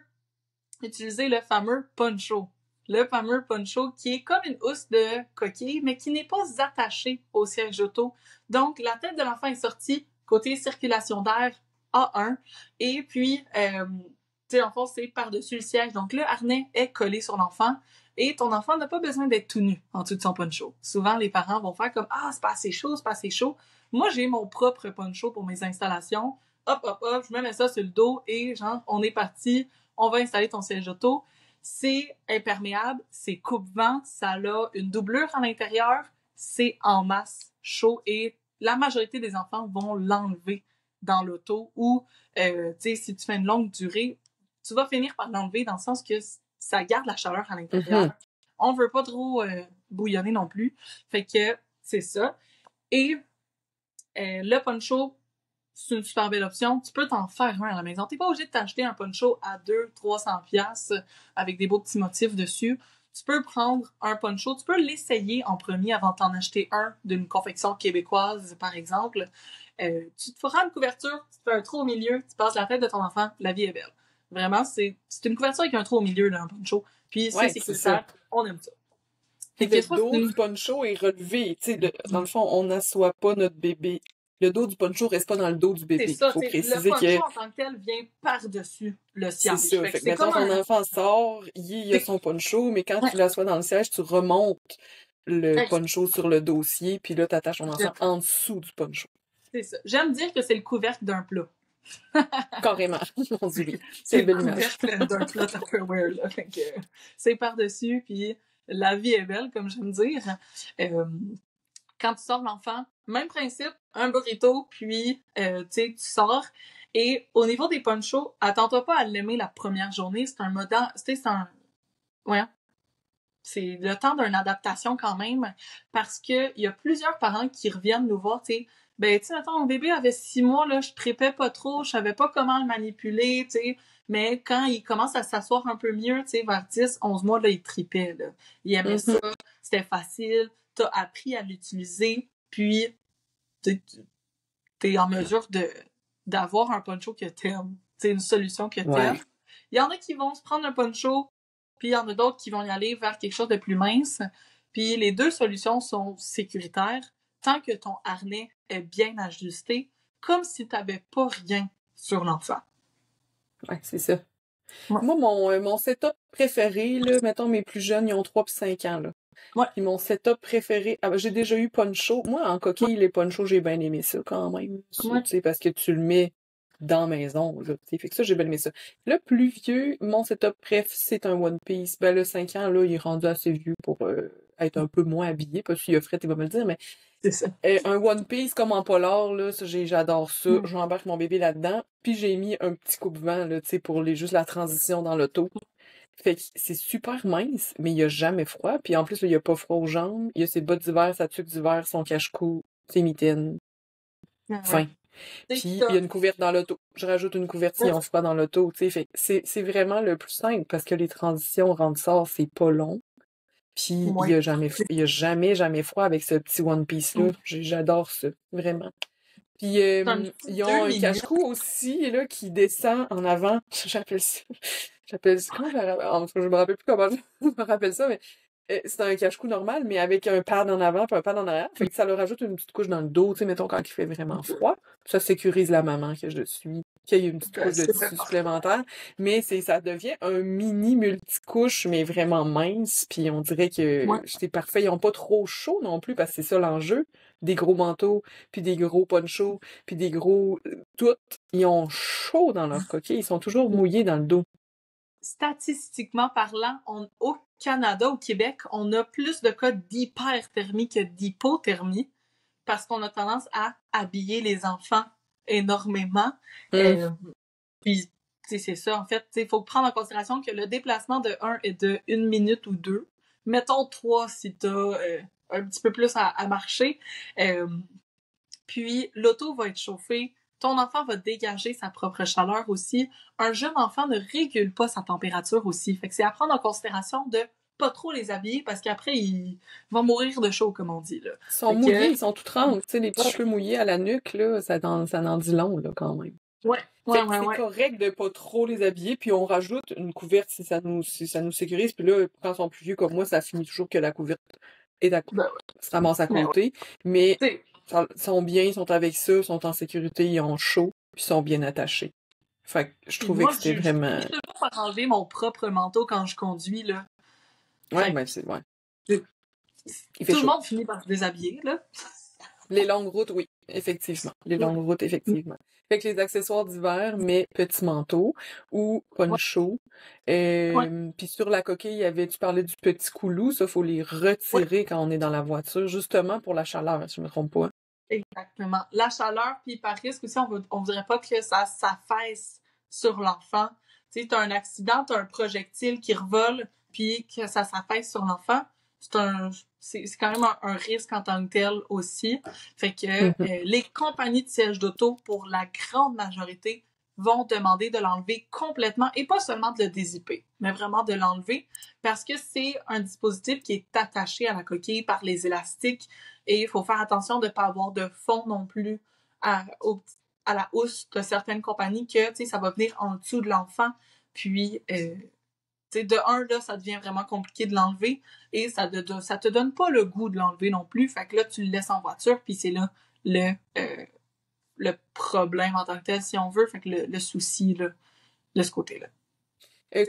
utiliser le fameux poncho. Le fameux poncho qui est comme une housse de coquille, mais qui n'est pas attachée au siège auto. Donc, la tête de l'enfant est sortie côté circulation d'air A1 et puis... en fond, c'est par-dessus le siège. Donc, le harnais est collé sur l'enfant et ton enfant n'a pas besoin d'être tout nu en dessous de son poncho. Souvent, les parents vont faire comme « Ah, c'est pas assez chaud, c'est pas assez chaud. » Moi, j'ai mon propre poncho pour mes installations. Hop, hop, hop, je me mets ça sur le dos et genre, on est parti. On va installer ton siège auto. C'est imperméable, c'est coupe-vent, ça a une doublure à l'intérieur, c'est en masse chaud et la majorité des enfants vont l'enlever dans l'auto ou, si tu fais une longue durée, tu vas finir par l'enlever dans le sens que ça garde la chaleur à l'intérieur. On veut pas trop bouillonner non plus. Fait que c'est ça. Et le poncho, c'est une super belle option. Tu peux t'en faire un à la maison. T'es pas obligé de t'acheter un poncho à 200-300$ avec des beaux petits motifs dessus. Tu peux prendre un poncho, tu peux l'essayer en premier avant de t'en acheter un d'une confection québécoise, par exemple. Tu te feras une couverture, tu te fais un trou au milieu, tu passes la tête de ton enfant, la vie est belle. Vraiment, c'est une couverture avec un trou au milieu, là, un poncho. Puis c'est sécuritaire, on aime ça. Et le dos du poncho est relevé, tu sais, dans le fond, on n'assoit pas notre bébé le dos du poncho reste pas dans le dos du C'est bébé. ça, Faut le préciser que poncho en tant que tel vient par-dessus le c'est siège. ça. Fait que Fait que, c'est mettons, comme ton un... enfant sort, il a son poncho, mais quand Ouais, tu l'assois dans le siège, tu remontes le ex- poncho sur le dossier, puis là, t'attaches ton enfant en dessous du poncho. c'est ça. J'aime dire que c'est le couvercle d'un plat. Carrément. Mon Dieu, oui. C'est Quelle le belle image. couvercle d'un plat Tupperware, là. Fait que c'est par-dessus, puis la vie est belle, comme j'aime dire. Euh, Quand tu sors l'enfant, même principe, un burrito, puis tu sais, tu sors. Et au niveau des ponchos, attends-toi pas à l'aimer la première journée. C'est un modèle, c'est un... Ouais, c'est le temps d'une adaptation quand même, parce que il y a plusieurs parents qui reviennent nous voir, tu sais, ben, tu sais, attends, mon bébé avait 6 mois, là, je tripais pas trop, je savais pas comment le manipuler, tu sais, mais quand il commence à s'asseoir un peu mieux, tu sais, vers 10, 11 mois, là, il tripait, là. Il aimait ça, c'était facile, t'as appris à l'utiliser, puis t'es en mesure d'avoir un poncho que t'aimes, tu sais, une solution que t'aimes. Ouais. Il y en a qui vont se prendre un poncho, puis il y en a d'autres qui vont y aller vers quelque chose de plus mince. Puis les deux solutions sont sécuritaires tant que ton harnais est bien ajusté, comme si tu n'avais pas rien sur l'enfant. Ouais, c'est ça. Ouais. Moi, mon setup préféré, là, mettons, mes plus jeunes, ils ont 3 puis 5 ans, là. Ouais. Puis mon setup préféré, ah, ben, j'ai déjà eu poncho. Moi, en coquille, les ponchos, j'ai bien aimé ça quand même. Ouais. Tu sais, parce que tu le mets dans la maison, là. Tu sais, fait que ça, j'ai bien aimé ça. Le plus vieux, mon setup préf, c'est un One Piece. Ben, le 5 ans, là, il est rendu assez vieux pour être un peu moins habillé, parce qu'il a fret, il va me le dire, mais C'est ça. un One Piece comme en polar, là, ça, j'adore ça. J'embarque mon bébé là-dedans. Puis j'ai mis un petit coupe-vent, là, tu sais, pour juste la transition dans l'auto. Fait que c'est super mince, mais il y a jamais froid. Puis en plus, là, il y a pas froid aux jambes. Il y a ses bottes d'hiver, sa tuque d'hiver, son cache-cou, ses mitaines. Fin. Puis il y a une couverte dans l'auto. Je rajoute une couverte s'ils ont froid dans l'auto, tu sais. Fait que c'est vraiment le plus simple parce que les transitions rentre-sort, c'est pas long. Puis il y a jamais froid avec ce petit One Piece-là. J'adore ça, vraiment. Puis ils ont un cache-cou aussi, là, qui descend en avant. J'appelle ça, comment je me rappelle plus comment je me rappelle ça, mais c'est un cache-cou normal, mais avec un pad en avant puis un pad en arrière. Fait que ça leur rajoute une petite couche dans le dos, tu sais, mettons, quand il fait vraiment froid. Ça sécurise la maman que je suis, qu'il y ait une petite couche de tissu supplémentaire. Mais ça devient un mini multicouche, mais vraiment mince. Puis on dirait que c'est parfait. Ils ont pas trop chaud non plus, parce que c'est ça l'enjeu. Des gros manteaux, puis des gros ponchos, puis des gros... Tout. Ils ont chaud dans leur coquille. Ils sont toujours mouillés dans le dos. Statistiquement parlant, au Canada, au Québec, on a plus de cas d'hyperthermie que d'hypothermie parce qu'on a tendance à habiller les enfants énormément. Puis, c'est ça, en fait, il faut prendre en considération que le déplacement de 1 est de 1 minute ou 2. Mettons 3 si t'as un petit peu plus à marcher. Puis, l'auto va être chauffée. Ton enfant va dégager sa propre chaleur aussi. Un jeune enfant ne régule pas sa température aussi. Fait que c'est à prendre en considération de pas trop les habiller parce qu'après, ils vont mourir de chaud, comme on dit, là. Ils sont mouillés, ils sont tout trempés. Tu sais, les petits cheveux mouillés à la nuque, là, ça en dit long, là, quand même. Ouais. C'est correct de pas trop les habiller, puis on rajoute une couverte si ça nous sécurise. Puis là, quand ils sont plus vieux comme moi, ça finit toujours que la couverte se ramasse à côté. Mais ils sont bien, ils sont avec ça, ils sont en sécurité, ils ont chaud, puis ils sont bien attachés. Fait que je trouvais que c'était vraiment... Je peux toujours faire enlever mon propre manteau quand je conduis, là. Ouais, ben c'est... Ouais. Il fait chaud. Tout le monde finit par se déshabiller, là. Les longues routes, oui, effectivement. Les longues routes, effectivement. Fait que les accessoires d'hiver, mais petit manteau ou poncho. Puis sur la coquille, tu parlais du petit coulou. Ça, faut les retirer quand on est dans la voiture, justement pour la chaleur, si je me trompe pas. Exactement. La chaleur, puis par risque aussi, on voudrait pas que ça s'affaisse sur l'enfant. Tu sais, t'as un accident, t'as un projectile qui revole, puis que ça s'affaisse sur l'enfant. C'est quand même un risque en tant que tel aussi. Fait que les compagnies de sièges d'auto, pour la grande majorité, vont demander de l'enlever complètement et pas seulement de le dézipper, mais vraiment de l'enlever parce que c'est un dispositif qui est attaché à la coquille par les élastiques et il faut faire attention de ne pas avoir de fond non plus à la housse de certaines compagnies que, tu sais, ça va venir en dessous de l'enfant puis de un, là, ça devient vraiment compliqué de l'enlever et ça te donne pas le goût de l'enlever non plus. Fait que là, tu le laisses en voiture puis c'est là le problème en tant que tel, si on veut, fait que le souci, là, de ce côté-là.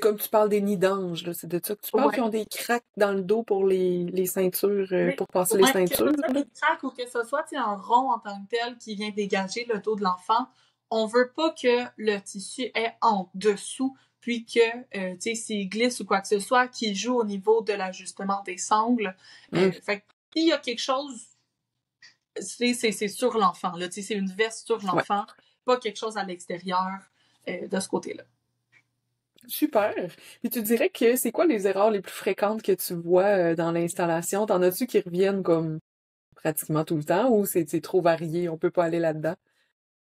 Comme tu parles des nids d'anges, là, c'est de ça que tu parles, Ouais. qui ont des craques dans le dos pour les ceintures, pour passer les Ouais, que ce ceintures, soit là. des craques ou que ce soit un rond en tant que tel qui vient dégager le dos de l'enfant, on veut pas que le tissu est en dessous, puis que s'il glisse ou quoi que ce soit, qu'il joue au niveau de l'ajustement des sangles. Fait que s'il y a quelque chose, c'est sur l'enfant, là, c'est une veste sur l'enfant, pas quelque chose à l'extérieur de ce côté-là. Super. Puis tu dirais que c'est quoi les erreurs les plus fréquentes que tu vois dans l'installation? T'en as-tu qui reviennent comme pratiquement tout le temps ou c'est trop varié, on peut pas aller là-dedans?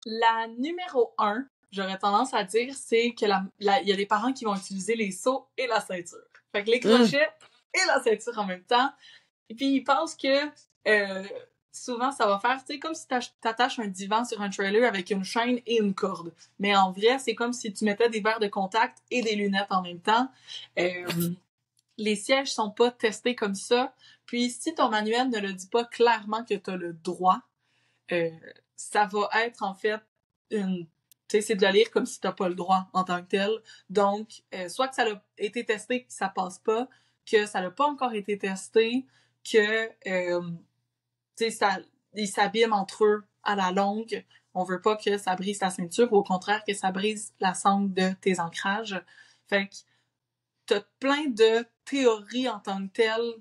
La numéro 1, j'aurais tendance à dire, c'est que il y a des parents qui vont utiliser les seaux et la ceinture. Fait que les crochets et la ceinture en même temps. Et puis ils pensent que souvent ça va faire, tu sais, comme si t'attaches un divan sur un trailer avec une chaîne et une corde. Mais en vrai, c'est comme si tu mettais des verres de contact et des lunettes en même temps. Les sièges sont pas testés comme ça. Puis si ton manuel ne le dit pas clairement que t'as le droit, ça va être en fait tu sais, c'est de le lire comme si t'as pas le droit en tant que tel. Donc, soit que ça a été testé et que ça passe pas, que ça n'a pas encore été testé, que tu sais, ils s'abîment entre eux à la longue. On veut pas que ça brise ta ceinture, ou au contraire que ça brise la sangle de tes ancrages. Fait que t'as plein de théories en tant que telles,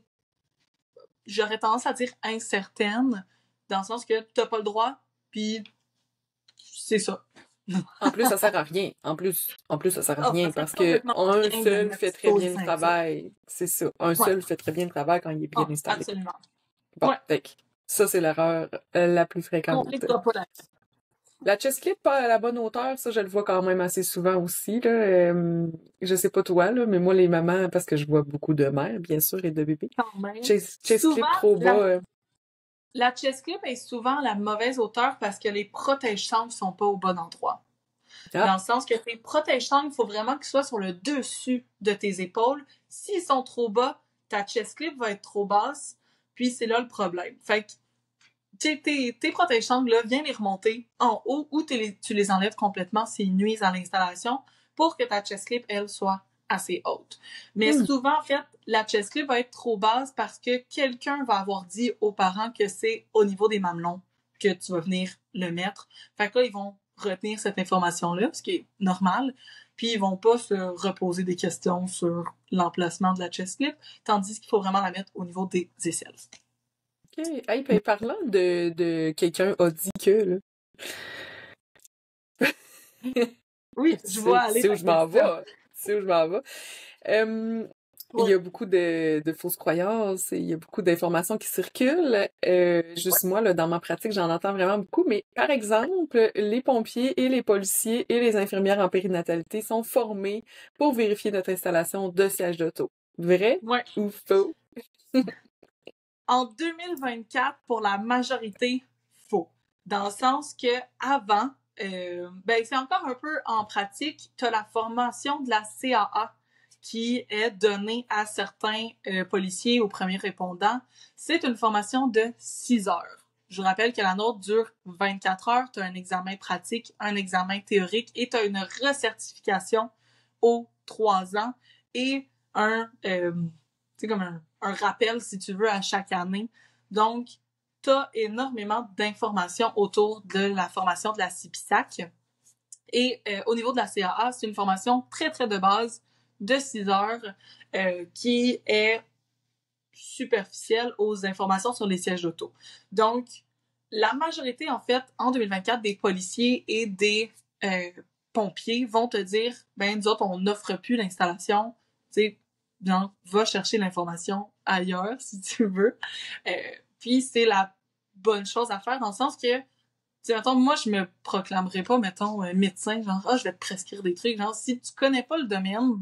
j'aurais tendance à dire incertaines, dans le sens que t'as pas le droit, puis c'est ça. En plus, ça sert à rien. En plus, ça sert à rien parce que un rien seul de fait très bien le ceinture. travail. C'est ça. Un seul fait très bien le travail quand il est bien installé. Absolument. Bon, fait que ça, c'est l'erreur la plus On fréquente. compliquera pas là-dessus. La chest clip pas à la bonne hauteur, ça, je le vois quand même assez souvent aussi, là. Je sais pas toi, là, mais moi, les mamans, parce que je vois beaucoup de mères, bien sûr, et de bébés. Quand même. Chest Souvent, clip trop bas. la chest clip est souvent la mauvaise hauteur parce que les protège-sangles sont pas au bon endroit. Dans le sens que tes protège-sangles, il faut vraiment qu'ils soient sur le dessus de tes épaules. S'ils sont trop bas, ta chest clip va être trop basse, puis c'est là le problème. Fait que tes protège-sangles, là, viens les remonter en haut ou tu les enlèves complètement s'ils nuisent à l'installation pour que ta chest clip, elle, soit assez haute. Mais souvent, en fait, la chest clip va être trop basse parce que quelqu'un va avoir dit aux parents que c'est au niveau des mamelons que tu vas venir le mettre. Fait que là, ils vont retenir cette information-là, ce qui est normal, puis ils vont pas se reposer des questions sur l'emplacement de la chest clip, tandis qu'il faut vraiment la mettre au niveau des aisselles. OK. Hey, ben, parlant de quelqu'un a dit que, là. Oui, je vois aller. C'est où je m'en vais. C'est où je m'en vais. Il y a beaucoup de fausses croyances, il y a beaucoup d'informations qui circulent. Juste moi, là, dans ma pratique, j'en entends vraiment beaucoup. Mais par exemple, les pompiers et les policiers et les infirmières en périnatalité sont formés pour vérifier notre installation de siège d'auto. Vrai ou faux? En 2024, pour la majorité, faux. Dans le sens que avant, c'est encore un peu en pratique, tu as la formation de la CAA qui est donnée à certains policiers ou premiers répondants. C'est une formation de 6 heures. Je vous rappelle que la nôtre dure 24 heures. Tu as un examen pratique, un examen théorique et tu as une recertification aux 3 ans et comme un rappel, si tu veux, à chaque année. Donc, tu as énormément d'informations autour de la formation de la CIPISAC. Et au niveau de la CAA, c'est une formation très, très de base de 6 heures qui est superficielle aux informations sur les sièges d'auto. Donc, la majorité, en fait, en 2024, des policiers et des pompiers vont te dire, nous autres, on n'offre plus l'installation, tu sais, donc, va chercher l'information ailleurs, si tu veux. Puis, c'est la bonne chose à faire dans le sens que, mettons, moi, je me proclamerais pas, mettons, médecin, genre, je vais te prescrire des trucs. Genre, si tu connais pas le domaine,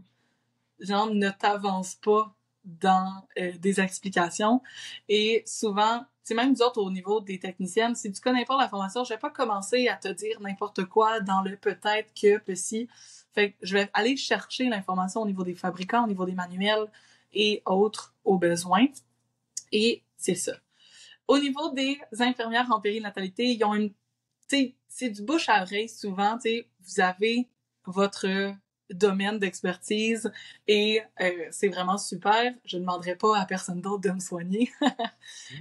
genre, ne t'avance pas dans des explications. Et souvent, c'est même nous autres au niveau des techniciennes, si tu connais pas la formation, je vais pas commencer à te dire n'importe quoi dans le peut-être que, si. Fait que je vais aller chercher l'information au niveau des fabricants, au niveau des manuels et autres au besoin. Et c'est ça. Au niveau des infirmières en périnatalité, ils ont une tu sais, c'est du bouche à oreille souvent, tu sais, vous avez votre domaine d'expertise et c'est vraiment super. Je ne demanderai pas à personne d'autre de me soigner. Non,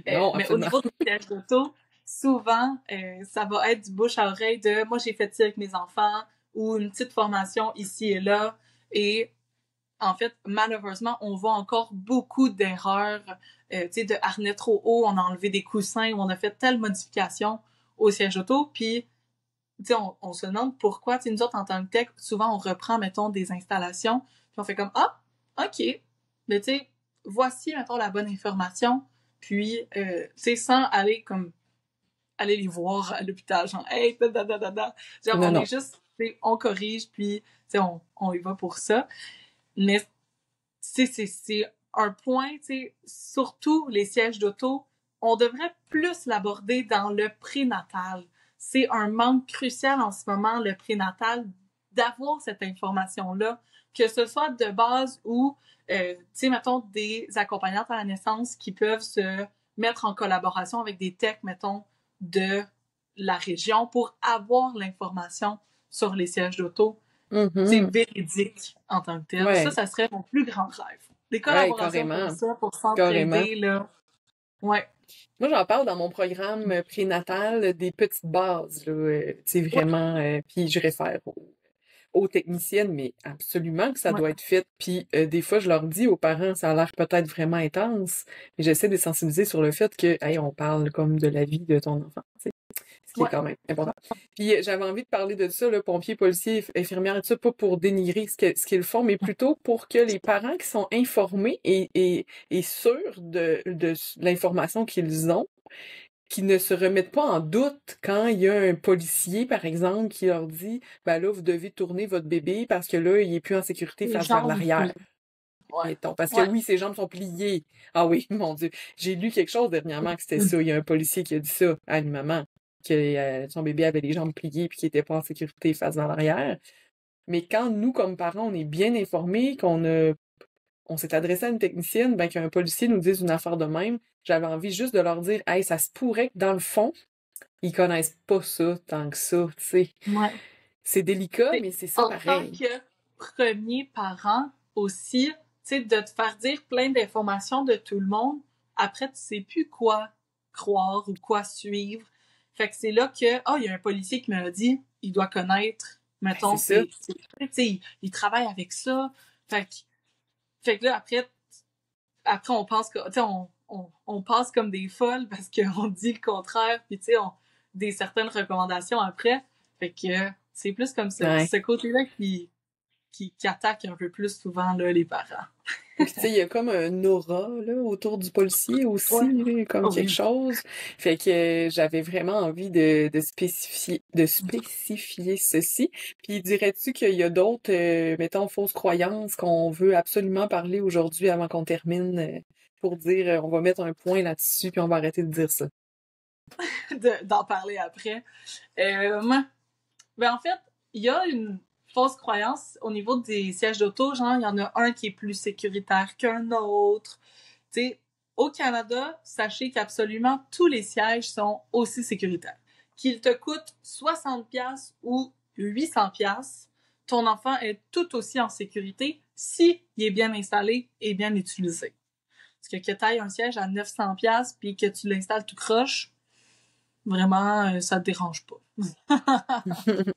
Mais au absolument. niveau des sièges d'auto, souvent, ça va être du bouche à oreille de « moi, j'ai fait ça avec mes enfants » ou une petite formation ici et là. Et en fait, malheureusement, on voit encore beaucoup d'erreurs, tu sais, de harnais trop haut, on a enlevé des coussins ou on a fait telle modification au siège auto, puis tu sais, on se demande pourquoi, tu sais, nous autres, en tant que tech, souvent, on reprend, mettons, des installations, puis on fait comme, ah, OK, mais tu sais, voici, mettons, la bonne information, puis, tu sais, sans aller, comme, aller les voir à l'hôpital, genre, hey, da, da, da, da, da. Genre, Non, on est non. juste, tu sais, on corrige, puis, tu sais, on y va pour ça. Mais, tu sais, c'est un point, tu sais, surtout les sièges d'auto, on devrait plus l'aborder dans le prénatal. C'est un manque crucial en ce moment, le prénatal, d'avoir cette information-là, que ce soit de base ou, tu sais, mettons, des accompagnantes à la naissance qui peuvent se mettre en collaboration avec des techs, mettons, de la région pour avoir l'information sur les sièges d'auto. C'est Mhm. véridique en tant que tel. Ouais, Ça serait mon plus grand rêve. Des ouais, collaborations comme carrément. ça pour Carrément. s'entraider, là. Ouais. Moi, j'en parle dans mon programme prénatal des petites bases, là, tu sais, Ouais. vraiment, puis je réfère aux techniciennes, mais absolument que ça Ouais. doit être fait. Puis des fois, je leur dis aux parents, ça a l'air peut-être vraiment intense, mais j'essaie de les sensibiliser sur le fait que, hey, on parle comme de la vie de ton enfant, tu sais, ce qui est Ouais. quand même important. Puis j'avais envie de parler de ça, là, pompiers, policiers, infirmières, et tout ça, pas pour dénigrer ce qu'ils font, mais plutôt pour que les parents qui sont informés et sûrs de l'information qu'ils ont, qui ne se remettent pas en doute quand il y a un policier, par exemple, qui leur dit, ben là, vous devez tourner votre bébé parce que là, il est plus en sécurité Les face vers jambes l'arrière. pliées. Ouais. Mettons. Parce que Ouais. oui, ses jambes sont pliées. Ah oui, mon Dieu. J'ai lu quelque chose dernièrement que c'était ça. Il y a un policier qui a dit ça à une maman, que son bébé avait les jambes pliées puis qu'il était pas en sécurité face vers l'arrière. Mais quand nous, comme parents, on est bien informés, on s'est adressé à une technicienne, ben qu'un policier nous dise une affaire de même, j'avais envie juste de leur dire, hey, ça se pourrait que dans le fond, ils connaissent pas ça tant que ça, tu sais. Ouais. C'est délicat, T'sais, mais c'est ça en tant pareil. que premier parent aussi, tu sais, de te faire dire plein d'informations de tout le monde, après, tu sais plus quoi croire ou quoi suivre. Fait que c'est là que, oh, il y a un policier qui me l'a dit, il doit connaître, Ben, c'est mettons, ça. tu sais, il travaille avec ça. Fait que là, après on pense que, tu sais, on passe comme des folles parce qu'on dit le contraire, puis tu sais, des certaines recommandations après. Fait que c'est plus comme Ouais. ce côté-là qui attaque un peu plus souvent là, les parents. Puis tu sais, il y a comme un aura là, autour du policier Ouais. aussi, là, comme Oh quelque oui. chose. Fait que j'avais vraiment envie de spécifier ceci. Puis dirais-tu qu'il y a d'autres, mettons, fausses croyances qu'on veut absolument parler aujourd'hui avant qu'on termine pour dire on va mettre un point là-dessus puis on va arrêter de dire ça. D'en parler après. Ben en fait, il y a une fausse croyance au niveau des sièges d'auto, genre il y en a un qui est plus sécuritaire qu'un autre. Tu sais, au Canada, sachez qu'absolument tous les sièges sont aussi sécuritaires. Qu'ils te coûtent 60$ ou 800$, ton enfant est tout aussi en sécurité si il est bien installé et bien utilisé. Parce que tu ailles un siège à 900$ puis que tu l'installes tout croche, vraiment, ça te dérange pas.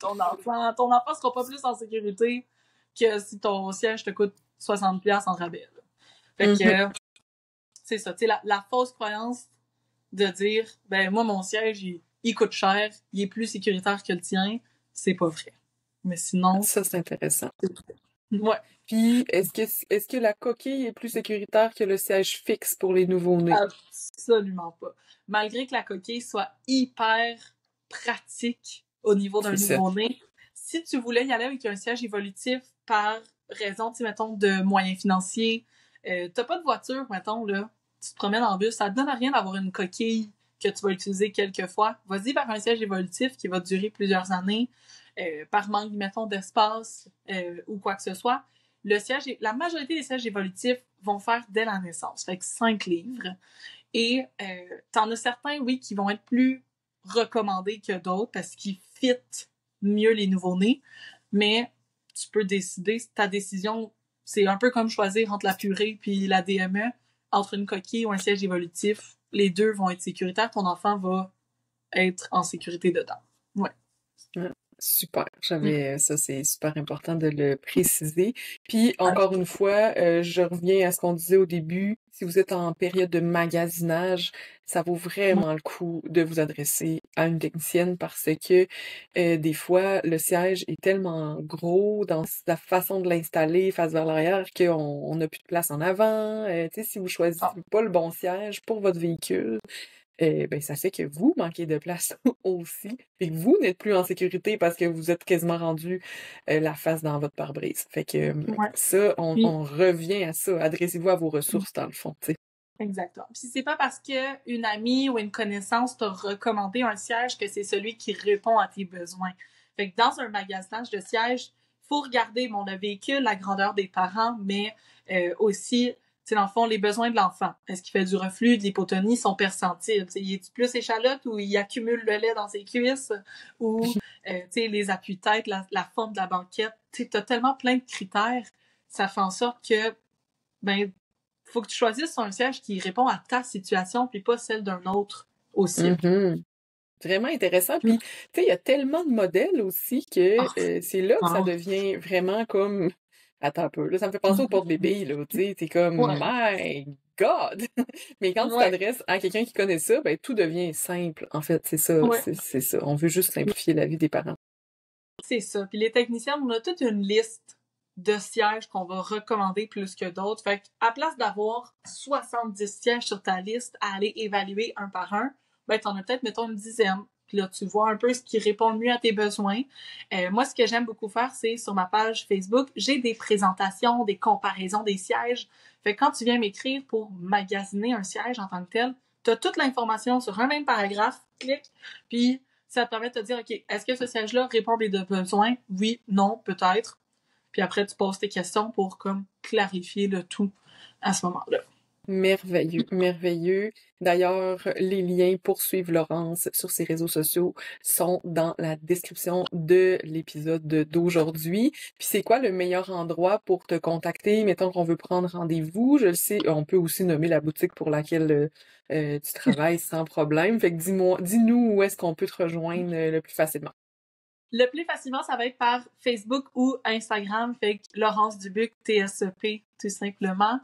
Ton enfant sera pas plus en sécurité que si ton siège te coûte 60$ en rabais. Là. Fait que, c'est ça, tu sais, la fausse croyance de dire, ben, moi, mon siège, il coûte cher, il est plus sécuritaire que le tien, c'est pas vrai. Mais sinon, Ça, c'est intéressant. ouais, Puis, est-ce que la coquille est plus sécuritaire que le siège fixe pour les nouveau-nés? absolument pas. Malgré que la coquille soit hyper pratique au niveau d'un C'est ça. nouveau-né, si tu voulais y aller avec un siège évolutif par raison, tu sais, mettons, de moyens financiers, t'as pas de voiture, mettons, là, tu te promènes en bus, ça te donne à rien d'avoir une coquille que tu vas utiliser quelques fois. Vas-y vers un siège évolutif qui va durer plusieurs années, par manque, mettons, d'espace ou quoi que ce soit. La majorité des sièges évolutifs vont faire dès la naissance, fait que 5 livres. Et t'en as certains, oui, qui vont être plus recommandés que d'autres parce qu'ils fit mieux les nouveau-nés. Mais tu peux décider, ta décision, c'est un peu comme choisir entre la purée puis la DME, entre une coquille ou un siège évolutif. Les deux vont être sécuritaires, ton enfant va être en sécurité dedans. Ouais. Super, ça c'est super important de le préciser. Puis encore une fois, je reviens à ce qu'on disait au début, si vous êtes en période de magasinage, ça vaut vraiment le coup de vous adresser à une technicienne parce que des fois, le siège est tellement gros dans la façon de l'installer face vers l'arrière qu'on n'a plus de place en avant. Tu sais, si vous choisissez pas le bon siège pour votre véhicule, ben ça fait que vous manquez de place aussi, et que vous n'êtes plus en sécurité parce que vous êtes quasiment rendu la face dans votre pare-brise. Fait que ça, on revient à ça. Adressez-vous à vos ressources, dans le fond, tu sais. Exactement. Puis c'est pas parce que une amie ou une connaissance t'a recommandé un siège que c'est celui qui répond à tes besoins. Fait que dans un magasinage de sièges, faut regarder le véhicule, la grandeur des parents, mais aussi, tu sais, dans le fond, les besoins de l'enfant. Est-ce qu'il fait du reflux, de l'hypotonie, son percentile? Tu sais, il est plus échalote ou il accumule le lait dans ses cuisses? Ou, tu sais, les appuis-têtes, la forme de la banquette. Tu sais, t'as tellement plein de critères. Ça fait en sorte que, ben, faut que tu choisisses un siège qui répond à ta situation puis pas celle d'un autre aussi. Vraiment intéressant. Puis, tu sais, il y a tellement de modèles aussi que c'est là que ça devient vraiment comme... Attends un peu, là, ça me fait penser au porte-bébé, là, tu sais, t'es comme, my God! Mais quand tu t'adresses à quelqu'un qui connaît ça, ben, tout devient simple, en fait, c'est ça, c'est ça. On veut juste simplifier la vie des parents. C'est ça. Puis les techniciens, on a toute une liste de sièges qu'on va recommander plus que d'autres. Fait qu'à place d'avoir 70 sièges sur ta liste à aller évaluer un par un, ben t'en as peut-être, mettons, une dizaine. Puis là, tu vois un peu ce qui répond le mieux à tes besoins. Moi, ce que j'aime beaucoup faire, c'est sur ma page Facebook, j'ai des présentations, des comparaisons des sièges. Fait que quand tu viens m'écrire pour magasiner un siège en tant que tel, t'as toute l'information sur un même paragraphe, clique, puis ça te permet de te dire, OK, est-ce que ce siège-là répond à mes besoins? Oui, non, peut-être. Puis après, tu poses tes questions pour comme clarifier le tout à ce moment-là. Merveilleux, merveilleux. D'ailleurs, les liens pour suivre Laurence sur ses réseaux sociaux sont dans la description de l'épisode d'aujourd'hui. Puis c'est quoi le meilleur endroit pour te contacter? Mettons qu'on veut prendre rendez-vous. Je le sais, on peut aussi nommer la boutique pour laquelle tu travailles sans problème. Fait que dis-nous où est-ce qu'on peut te rejoindre le plus facilement. Le plus facilement, ça va être par Facebook ou Instagram, fait que Laurence Dubuc, TSEP, tout simplement.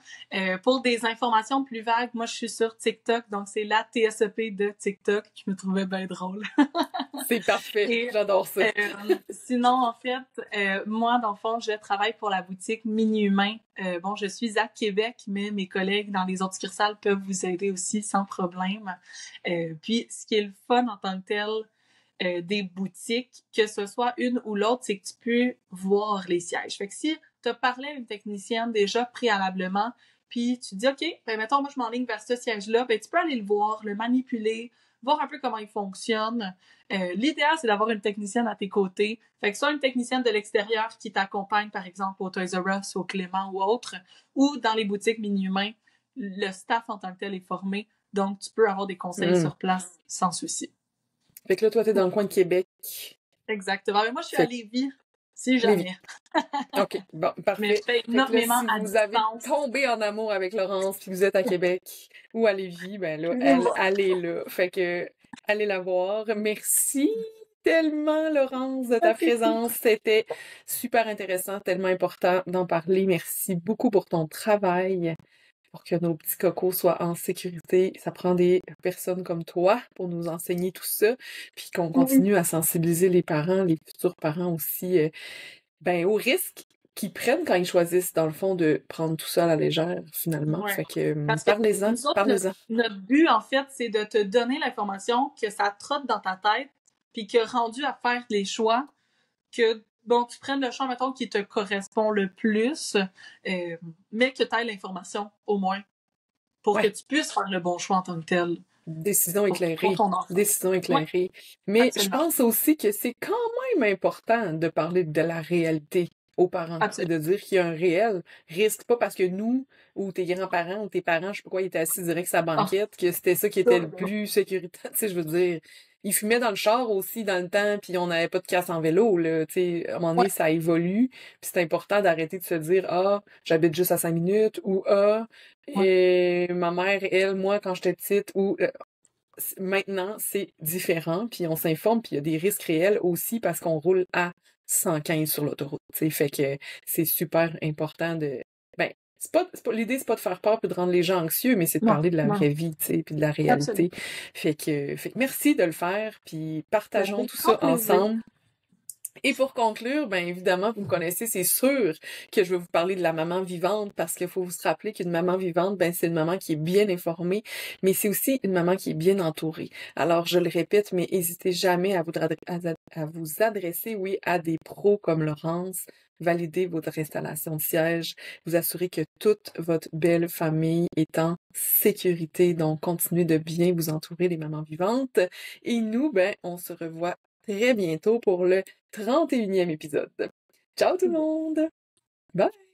Pour des informations plus vagues, moi, je suis sur TikTok, donc c'est la TSEP de TikTok, qui me trouvait bien drôle. C'est parfait, j'adore ça. Sinon, en fait, moi, dans le fond, je travaille pour la boutique Mini Humain. Bon, je suis à Québec, mais mes collègues dans les autres succursales peuvent vous aider aussi sans problème. Puis, ce qui est le fun en tant que tel, des boutiques, que ce soit une ou l'autre, c'est que tu peux voir les sièges. Fait que si tu as parlé à une technicienne déjà préalablement, puis tu dis, OK, ben mettons, moi je m'enligne vers ce siège-là, ben tu peux aller le voir, le manipuler, voir un peu comment il fonctionne. L'idéal, c'est d'avoir une technicienne à tes côtés. Fait que soit une technicienne de l'extérieur qui t'accompagne, par exemple, au Toys R Us, au Clément ou autre, ou dans les boutiques mini-humains, le staff en tant que tel est formé, donc tu peux avoir des conseils sur place sans souci. Fait que là, toi, t'es dans le coin de Québec. Exactement. Mais moi, je suis à Lévis, si jamais. OK, bon, parfait. Mais je fais énormément si vous avez tombé en amour avec Laurence puis vous êtes à Québec ou à Lévis, ben là, allez là. Fait que, allez la voir. Merci tellement, Laurence, de ta présence. C'était super intéressant, tellement important d'en parler. Merci beaucoup pour ton travail. Pour que nos petits cocos soient en sécurité. Ça prend des personnes comme toi pour nous enseigner tout ça, puis qu'on continue à sensibiliser les parents, les futurs parents aussi, ben, aux risques qu'ils prennent quand ils choisissent, dans le fond, de prendre tout ça à la légère, finalement. Ouais. Fait que, parlez-en. Notre but, en fait, c'est de te donner l'information, que ça trotte dans ta tête, puis que rendu à faire les choix, que bon, tu prennes le choix, mettons, qui te correspond le plus, mais que tu aies l'information, au moins, pour que tu puisses faire le bon choix en tant que tel. Décision éclairée. Décision éclairée. Ouais. Mais Absolument. je pense aussi que c'est quand même important de parler de la réalité aux parents. C'est de dire qu'il y a un réel risque. Pas parce que nous, ou tes grands-parents, ou tes parents, je sais pas quoi, ils étaient assis direct sur sa banquette, que c'était ça qui était le plus sécuritaire. Tu sais, je veux dire, ils fumaient dans le char aussi dans le temps, puis on n'avait pas de casse en vélo, là, tu sais, à un moment donné, Ouais, ça évolue, puis c'est important d'arrêter de se dire « Ah, j'habite juste à 5 minutes » ou « Ah, ouais, et ma mère, elle, moi, quand j'étais petite » ou maintenant, c'est différent, puis on s'informe, puis il y a des risques réels aussi parce qu'on roule à 115 sur l'autoroute, tu sais, fait que c'est super important de... Ben, l'idée, c'est pas de faire peur puis de rendre les gens anxieux, mais c'est de non, parler de la non, vraie vie, tu sais, puis de la réalité. absolument. Fait que merci de le faire, puis Ben, partageons avec tout grand ça plaisir. ensemble. Et pour conclure, ben évidemment, vous me connaissez, c'est sûr que je vais vous parler de la maman vivante parce qu'il faut se rappeler qu'une maman vivante, ben c'est une maman qui est bien informée, mais c'est aussi une maman qui est bien entourée. Alors, je le répète, mais n'hésitez jamais à vous adresser, oui, à des pros comme Laurence, valider votre installation de siège, vous assurer que toute votre belle famille est en sécurité. Donc, continuez de bien vous entourer des mamans vivantes. Et nous, ben, on se revoit très bientôt pour le 31e épisode. Ciao tout le monde! Bye!